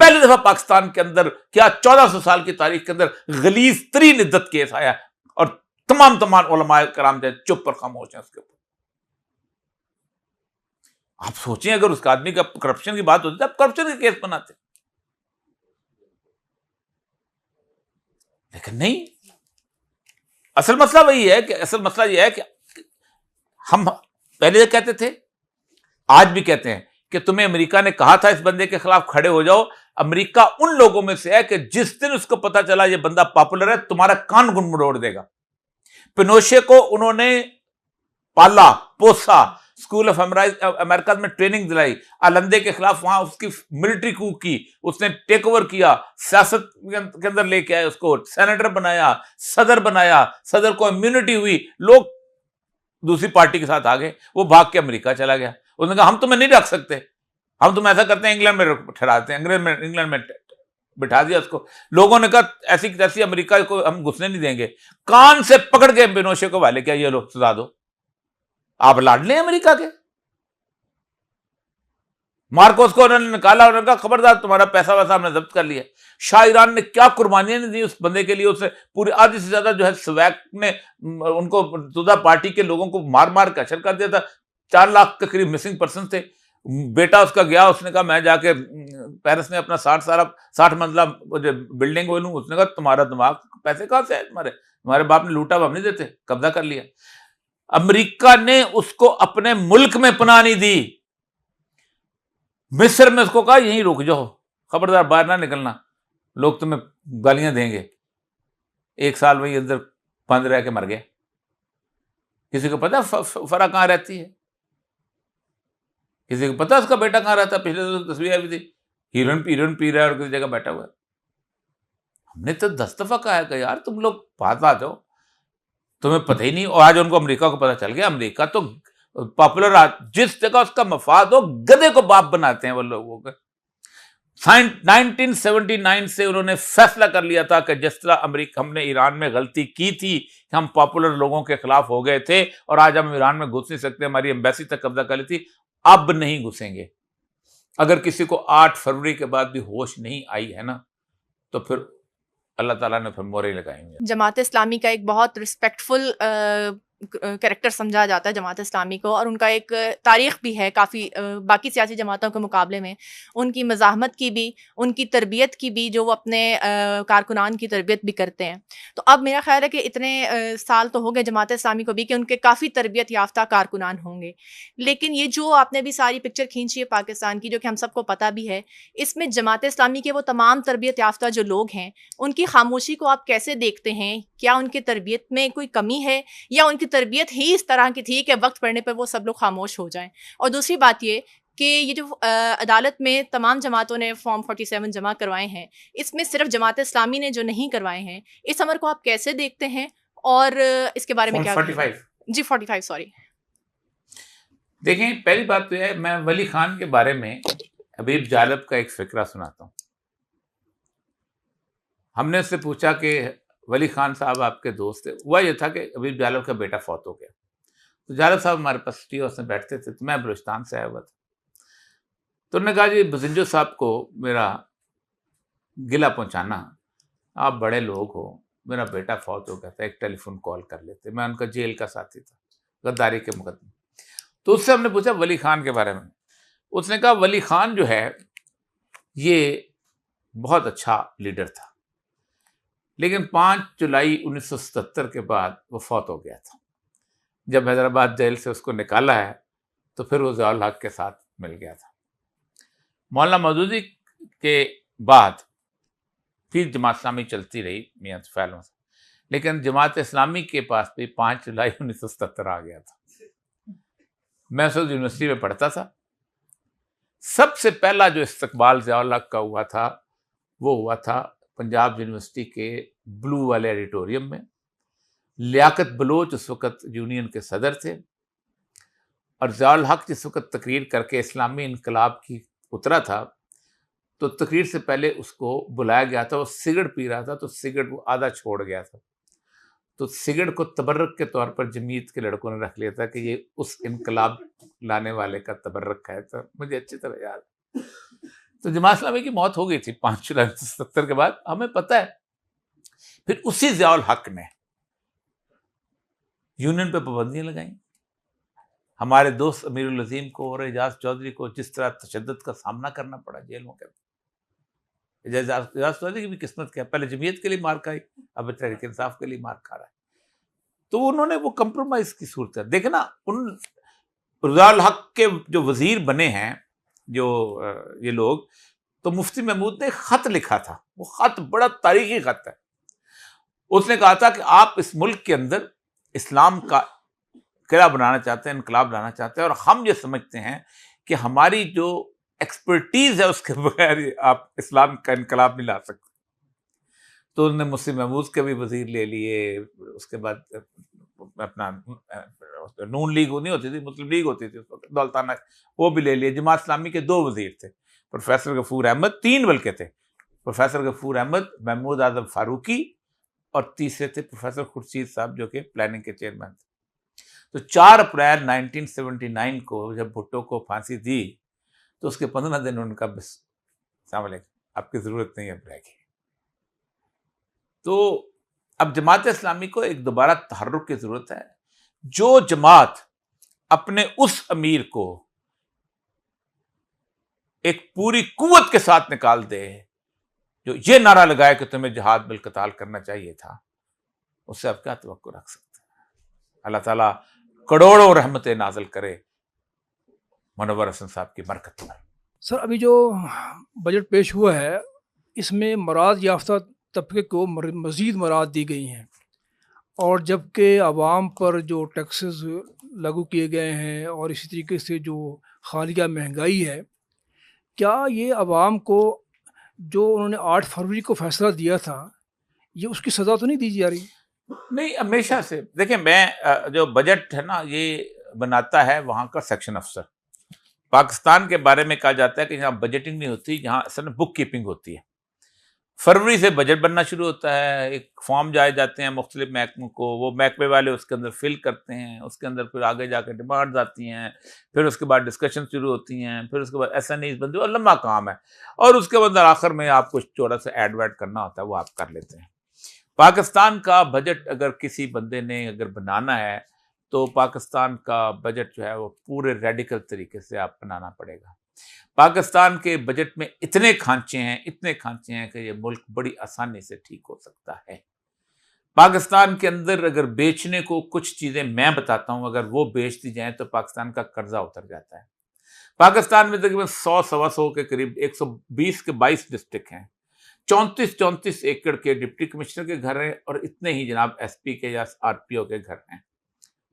पहली दफा पाकिस्तान के अंदर क्या 1400 साल की तारीख के अंदर गलीज तरीन इज्जत केस आया, और तमाम उलमाए कराम जो चुप पर खामोश हैं उसके ऊपर। आप सोचें, अगर उस आदमी का करप्शन की बात होती तो आप करप्शन के केस बनाते, लेकिन नहीं। असल मसला वही है कि असल मसला यह है कि हम पहले कहते थे, आज भी कहते हैं कि तुम्हें अमेरिका ने कहा था इस बंदे के खिलाफ खड़े हो जाओ। अमेरिका उन लोगों में से है कि जिस दिन उसको पता चला ये बंदा पॉपुलर है, तुम्हारा कान गुनगुनोड़ देगा। पिनोशे को उन्होंने पाला पोसा, स्कूल ऑफ अमेरिका में ट्रेनिंग दिलाई, अलंदे के खिलाफ वहां उसकी मिलिट्री कू की, उसने टेक ओवर किया, सियासत के अंदर लेके आए, उसको सेनेटर बनाया, सदर को इम्यूनिटी हुई, लोग दूसरी पार्टी के साथ आ गए, वो भाग के अमेरिका चला गया। उसने कहा हम तुम्हें नहीं रख सकते, हम तुम्हें ऐसा करते हैं इंग्लैंड में ठहराते हैं, इंग्लैंड में बिठा दिया उसको। लोगों ने कहा ऐसी तैसी अमेरिका को हम घुसने नहीं देंगे। कान से पकड़ के पिनोशे को वाले क्या, ये लो सजा दो, आप लाडले अमेरिका के। मार्कोस को उन्होंने निकाला, उन्होंने कहा खबरदार, तुम्हारा पैसा वैसा हमने जब्त कर लिया। शाह ईरान ने क्या कुर्बानियां नहीं दी उस बंदे के लिए। उसने पूरी आधी से ज्यादा जो है स्वैक ने उनको तुदा पार्टी के लोगों को मार मार के अशर कर दिया था। 4 लाख के करीब मिसिंग पर्सन थे। बेटा उसका गया, उसने कहा मैं जाके पेरिस में अपना 60 मंजिला बिल्डिंग वो लूं। उसने कहा तुम्हारा दिमाग, पैसे कहां से है तुम्हारे बाप ने लूटा, हम नहीं देते, कब्जा कर लिया। अमेरिका ने उसको अपने मुल्क में पनाह नहीं दी। मिस्र में उसको कहा यहीं रुक जाओ, खबरदार बाहर ना निकलना, लोग तुम्हें गालियां देंगे। 1 साल वहीं अंदर बंद रह के मर गया। किसी को पता फरा कहां रहती है? किसी को पता उसका बेटा कहां रहता है? पिछले तस्वीर आई थी, हीरोइन पी रहा है और किसी जगह बैठा हुआ है। हमने तो 10 दफा कहा है कि यार तुम लोग बात आ जाओ, तुम्हें पता ही नहीं। और आज उनको अमेरिका को पता चल गया। अमेरिका तो पॉपुलर, जिस जगह उसका मफाद हो गधे को बाप बनाते हैं वो लोगों के। 1979 से उन्होंने फैसला कर लिया था कि जिस तरह अमेरिका, हमने ईरान में गलती की थी कि हम पॉपुलर लोगों के खिलाफ हो गए थे और आज हम ईरान में घुस नहीं सकते, हमारी एम्बेसी तक कब्जा कर ली थी, अब नहीं घुसेंगे। अगर किसी को 8 फरवरी के बाद भी होश नहीं आई है ना, तो फिर अल्लाह ताला ने फिर मोहरे लगाएंगे।
जमात इस्लामी का एक बहुत रिस्पेक्टफुल कैरेक्टर समझा जाता है जमात इस्लामी को, और उनका एक तारीख़ भी है काफ़ी बाकी सियासी जमातों के मुकाबले में। उनकी मज़ाहमत की भी, उनकी तरबियत की भी, जो वो अपने कारकुनान की तरबियत भी करते हैं। तो अब मेरा ख़्याल है कि इतने साल तो हो गए जमात इस्लामी को भी कि उनके काफ़ी तरबियत याफ्ता कारकुनान होंगे। लेकिन ये जो आपने भी सारी पिक्चर खींची है पाकिस्तान की, जो कि हम सबको पता भी है, इसमें जमात इस्लामी के वो तमाम तरबियत याफ्ता जो लोग हैं, उनकी खामोशी को आप कैसे देखते हैं? क्या उनकी तरबियत में कोई कमी है, या उनकी तरबियत ही इस तरह की थी कि वक्त पड़ने पर वो सब लोग खामोश हो जाएं? और दूसरी बात ये कि ये जो अदालत में तमाम जमातों ने फॉर्म 47 जमा करवाए हैं, इसमें सिर्फ जमात इस्लामी ने जो नहीं करवाए हैं, इस अमर को आप कैसे देखते हैं और इसके बारे में क्या?
45
जी 45 सॉरी।
देखें, पहली बात तो है, मैं वली खान के बारे में हबीब जालब का एक फिक्रा सुनाता हूँ। हमने उससे पूछा कि वली खान साहब आपके दोस्त थे। हुआ यह था कि हबीब जालब का बेटा फौत हो गया, तो जालब साहब हमारे पास टी हाउस में बैठते थे, तो मैं बलूचिस्तान से आया हुआ था। तो उन्होंने कहा जी बजिंजो साहब को मेरा गिला पहुंचाना, आप बड़े लोग हो, मेरा बेटा फौत हो गया था, एक टेलीफोन कॉल कर लेते। मैं उनका जेल का साथी था, गद्दारी के मुकदमे। तो उससे हमने पूछा वली खान के बारे में। उसने कहा वली खान जो है ये बहुत अच्छा लीडर था, लेकिन 5 जुलाई 1977 के बाद वो फौत हो गया था। जब हैदराबाद जेल से उसको निकाला है तो फिर वो ज़ियाउल हक के साथ मिल गया था। मौलाना मौदूदी के बाद फिर जमात इस्लामी चलती रही मियां फैलों से, लेकिन जमात इस्लामी के पास भी 5 जुलाई 1977 आ गया था। मैं उस वक्त यूनिवर्सिटी में पढ़ता था। सबसे पहला जो इस्तकबाल ज़ियाउल हक का हुआ था वो हुआ था पंजाब यूनिवर्सिटी के ब्लू वाले एडिटोरियम में। लियाकत बलोच उस वक़्त यूनियन के सदर थे, और ज़ियाउल हक जिस वक़्त तकरीर करके इस्लामी इनकलाब की उतरा था, तो तकरीर से पहले उसको बुलाया गया था। वो सिगरेट पी रहा था, तो सिगरेट वो आधा छोड़ गया था, तो सिगरेट को तबर्रक के तौर पर जमीयत के लड़कों ने रख लिया था कि ये उस इनकलाब लाने वाले का तबर्रक है। तो मुझे अच्छी तरह याद है। तो जमात इस्लामी की मौत हो गई थी 5 जुलाई 1977 के बाद, हमें पता है। फिर उसी ज़ियाउल हक ने यूनियन पे पाबंदियां लगाई। हमारे दोस्त अमीरुल अजीम को और एजाज चौधरी को जिस तरह तशद्दुद का सामना करना पड़ा जेलों के, एजाज चौधरी की भी किस्मत क्या, पहले जमीयत के लिए मार खाई, अब तहरीक इंसाफ के लिए मार खा रहा है। तो उन्होंने वो कंप्रोमाइज की सूरत है। देखना, उन ज़ियाउल हक के जो वजीर बने हैं जो ये लोग, तो मुफ्ती महमूद ने खत लिखा था। वो खत बड़ा तारीखी खत है। उसने कहा था कि आप इस मुल्क के अंदर इस्लाम का किला बनाना चाहते हैं, इनकलाब लाना चाहते हैं, और हम ये समझते हैं कि हमारी जो एक्सपर्टीज है उसके बगैर आप इस्लाम का इनकलाब नहीं ला सकते। तो उन्होंने मुफ्ती महमूद के भी वजीर ले लिए। उसके बाद अपना नून लीग नहीं होती थी, मुस्लिम लीग होती थी उस वक्त, दौलताना, वो भी ले लिए। जमात इस्लामी के 2 वजीर थे, प्रोफेसर गफूर अहमद, 3 बल्कि थे, प्रोफेसर गफूर अहमद, महमूद आजम फारूकी, और तीसरे थे प्रोफेसर खुर्शीद साहब जो कि प्लानिंग के चेयरमैन थे। तो 4 अप्रैल 1979 को जब भुट्टो को फांसी दी, तो उसके 15 दिन उनका बस आपकी जरूरत नहीं अब रहेगी। तो अब जमात इस्लामी को एक दोबारा तहर्रुक की जरूरत है। जो जमात अपने उस अमीर को एक पूरी कुव्वत के साथ निकाल दे, जो ये नारा लगाए कि तुम्हें जिहाद बिल कताल करना चाहिए था, उससे आप क्या तवक्को रख सकते हैं। अल्लाह ताला करोड़ों रहमतें नाज़िल करे मुनव्वर हसन साहब की बरकत में।
सर, अभी जो बजट पेश हुआ है, इसमें मराद याफ्ता तबके को मज़ीद मराद दी गई हैं, और जबकि आवाम पर जो टैक्सेस लागू किए गए हैं और इसी तरीके से जो हालिया महंगाई है, क्या ये आवाम को जो उन्होंने 8 फरवरी को फैसला दिया था ये उसकी सज़ा तो नहीं दी जा रही?
नहीं, हमेशा से देखिए, मैं जो बजट है ना, ये बनाता है वहाँ का सेक्शन अफसर। पाकिस्तान के बारे में कहा जाता है कि यहाँ बजटिंग नहीं होती, यहाँ असल में बुक कीपिंग होती है। फरवरी से बजट बनना शुरू होता है, एक फॉर्म जाए जाते हैं मुख्तलिफ महकमों को, वो महकमे वाले उसके अंदर फिल करते हैं, उसके अंदर फिर आगे जाकर डिमांड्स आती हैं, फिर उसके बाद डिस्कशन शुरू होती हैं, फिर उसके बाद SNEs बनती है, और लंबा काम है। और उसके अंदर आखिर में आप कुछ थोड़ा सा ऐड वैड करना होता है, वो आप कर लेते हैं। पाकिस्तान का बजट अगर किसी बंदे ने अगर बनाना है, तो पाकिस्तान का बजट जो है वो पूरे रेडिकल तरीके से आप बनाना पड़ेगा। पाकिस्तान के बजट में इतने खांचे हैं कि ये मुल्क बड़ी आसानी से ठीक हो सकता है। पाकिस्तान के अंदर अगर बेचने को कुछ चीज़ें मैं बताता हूँ, अगर वो बेच दी जाएँ तो पाकिस्तान का कर्जा उतर जाता है। पाकिस्तान में तकरीबन 100 सवा 100 के करीब 120 के 22 डिस्ट्रिक्ट हैं। 34 एकड़ के डिप्टी कमिश्नर के घर हैं, और इतने ही जनाब SP के या RPO के घर हैं,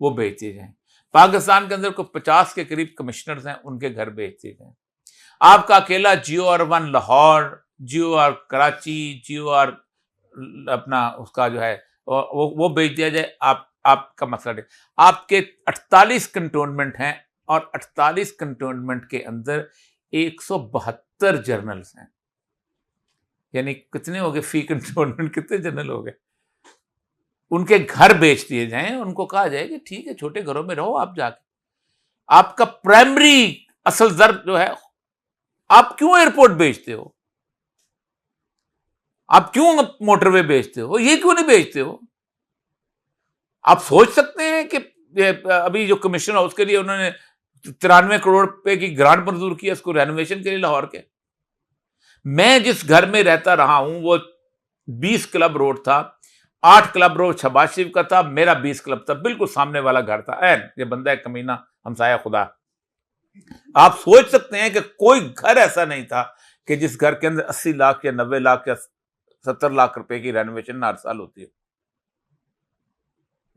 वो बेच दिए जाएँ। पाकिस्तान के अंदर को 50 के करीब कमिश्नर्स हैं, उनके घर बेच दिए जाएँ। आपका अकेला GOR1 Lahore, GOR Karachi, GOR अपना उसका जो है वो बेच दिया जाए, आपका मसला नहीं। आपके 48 कंटोनमेंट हैं, और 48 कंटोनमेंट के अंदर 172 जर्नल्स हैं। यानी कितने हो गए फी कंटोनमेंट, कितने जनरल हो गए? उनके घर बेच दिए जाएं, उनको कहा जाए कि ठीक है, छोटे घरों में रहो आप जाके। आपका प्राइमरी असल जर जो है, आप क्यों एयरपोर्ट बेचते हो? आप क्यों मोटरवे बेचते हो? ये क्यों नहीं बेचते हो? आप सोच सकते हैं कि अभी जो कमिश्नर है उसके लिए उन्होंने 93 करोड़ रुपए की ग्रांट मंजूर की है उसको रेनोवेशन के लिए लाहौर के। मैं जिस घर में रहता रहा हूं वो 20 क्लब रोड था, 8 क्लब रोड शहबाज शरीफ का था, मेरा 20 क्लब था, बिल्कुल सामने वाला घर था। ऐन ये बंदा है कमीना, हमसाया खुदा। आप सोच सकते हैं कि कोई घर ऐसा नहीं था कि जिस घर के अंदर 80 लाख या 90 लाख या 70 लाख रुपए की रेनोवेशन हर साल होती है।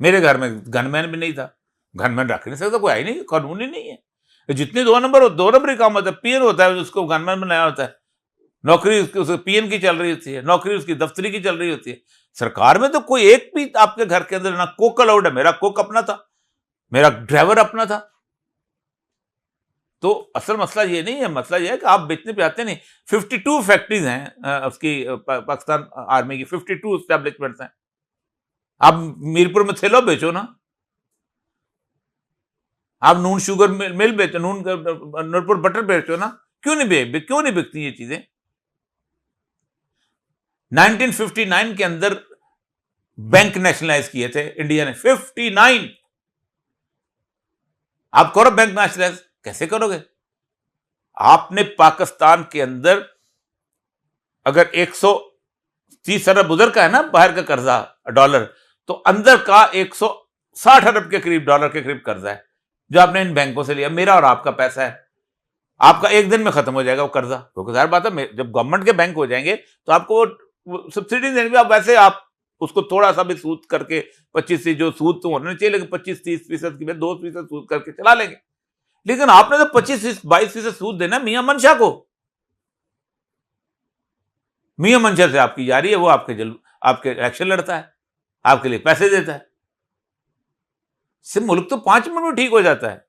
मेरे घर में गनमैन भी नहीं था, गनमैन रख नहीं सकता, कोई आई नहीं, कानून ही नहीं है। जितने 2 नंबर ही काम होता है, पीएन होता है उसको गनमैन बनाया होता है, नौकरी उसकी पीएन की चल रही होती है, नौकरी उसकी दफ्तरी की चल रही होती है। सरकार में तो कोई एक भी आपके घर के अंदर ना कुक अलाउड है। मेरा कुक अपना था, मेरा ड्राइवर अपना था। तो असल मसला ये नहीं है, मसला ये है कि आप बेचने पे आते नहीं। 52 फैक्ट्रीज हैं उसकी पाकिस्तान आर्मी की, 52 एस्टेब्लिशमेंट्स हैं। आप मीरपुर में थैलो बेचो ना, आप नून शुगर मिल बेचो, नूरपुर बटर बेचो ना, क्यों नहीं बिकती ये चीजें? 1959 के अंदर बैंक नेशनलाइज किए थे इंडिया ने, 59। आप करो बैंक नेशनलाइज, कैसे करोगे? आपने पाकिस्तान के अंदर अगर 130 अरब उधर का है ना बाहर का कर्जा डॉलर, तो अंदर का 160 अरब के करीब डॉलर के करीब कर्जा है जो आपने इन बैंकों से लिया। मेरा और आपका पैसा है, आपका एक दिन में खत्म हो जाएगा वो कर्जा, क्योंकि जाहिर बात है जब गवर्नमेंट के बैंक हो जाएंगे तो आपको वो सब्सिडी देंगे। आप वैसे आप उसको थोड़ा सा भी सूद करके 25 से, जो सूद तो होने चाहिए, लेकिन 25-30% की 2% सूद करके चला लेंगे। लेकिन आपने तो 25-22% सूद देना मियां मंशा को। मियां मंशा से आपकी यारी है, वो आपके इलेक्शन लड़ता है, आपके लिए पैसे देता है। इससे मुल्क तो 5 मिनट में ठीक हो जाता है।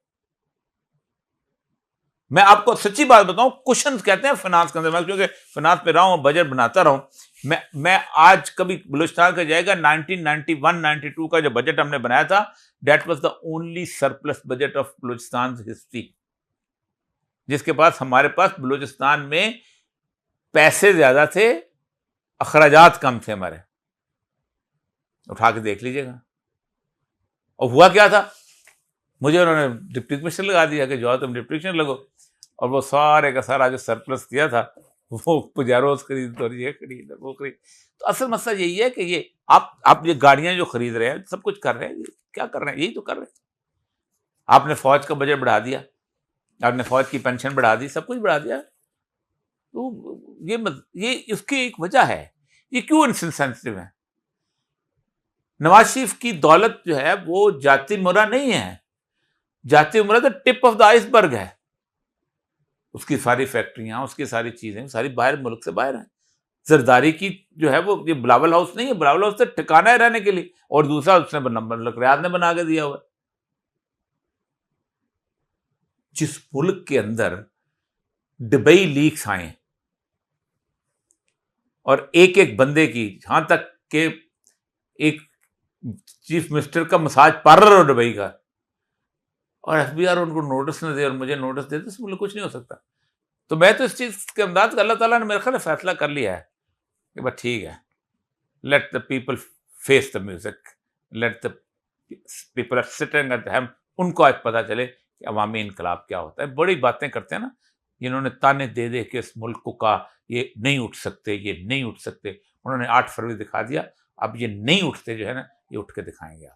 मैं आपको सच्ची बात बताऊं, कुशन कहते हैं फाइनेंस के अंदर, मैं क्योंकि फाइनेंस में रहा हूं, बजट बनाता रहा हूं। मैं आज कभी बलूचिस्तान का जाएगा, 1991-92 का जो बजट हमने बनाया था, that was the only surplus budget of Balochistan history, जिसके पास हमारे पास बलूचिस्तान में पैसे ज्यादा थे, अखराजात कम थे हमारे। उठा के देख लीजिएगा। और हुआ क्या था, मुझे उन्होंने डिप्टी कमिश्नर लगा दिया कि जाओ तुम डिप्टी कमिश्नर लगो, और वो सारे का सारा जो सरप्लस दिया था वो पुजारोज खरीद, और ये खरीद, वो खरीद। तो असल मसला यही है कि ये आप ये गाड़ियां जो खरीद रहे हैं, सब कुछ कर रहे हैं, क्या कर रहे हैं? यही तो कर रहे हैं। आपने फौज का बजट बढ़ा दिया, आपने फौज की पेंशन बढ़ा दी, सब कुछ बढ़ा दिया। तो ये इसकी एक वजह है। ये क्यों इनसेंसिटिव है? नवाज शरीफ की दौलत जो है वो जाती मुरा नहीं है, जाती मुरा तो टिप ऑफ द आइसबर्ग है। उसकी सारी फैक्ट्रियां, उसकी सारी चीजें, सारी बाहर, मुल्क से बाहर हैं। जरदारी की जो है वो ये बिलावल हाउस नहीं है, बिलावल हाउस तो ठिकाना है रहने के लिए, और दूसरा उसने रियाद ने बना के दिया हुआ है। जिस मुल्क के अंदर दुबई लीक्स आए और एक एक बंदे की, जहां तक के एक चीफ मिनिस्टर का मसाज पार्लर हो दुबई का, और एफबीआर उनको नोटिस न दे और मुझे नोटिस दे, तो इस मुल्क कुछ नहीं हो सकता। तो मैं तो इस चीज के अंदाज अल्लाह ताला ने मेरे ख्याल में फैसला कर लिया है कि बस ठीक है, let the people face the music, let the people are sitting at the helm, उनको आज पता चले कि अवामी इनकलाब क्या होता है। बड़ी बातें करते हैं ना, जिन्होंने ताने दे दे के इस मुल्क को कहा ये नहीं उठ सकते, ये नहीं उठ सकते, उन्होंने 8 फरवरी दिखा दिया। अब ये नहीं उठते जो है ना, ये उठ के दिखाएंगे आप।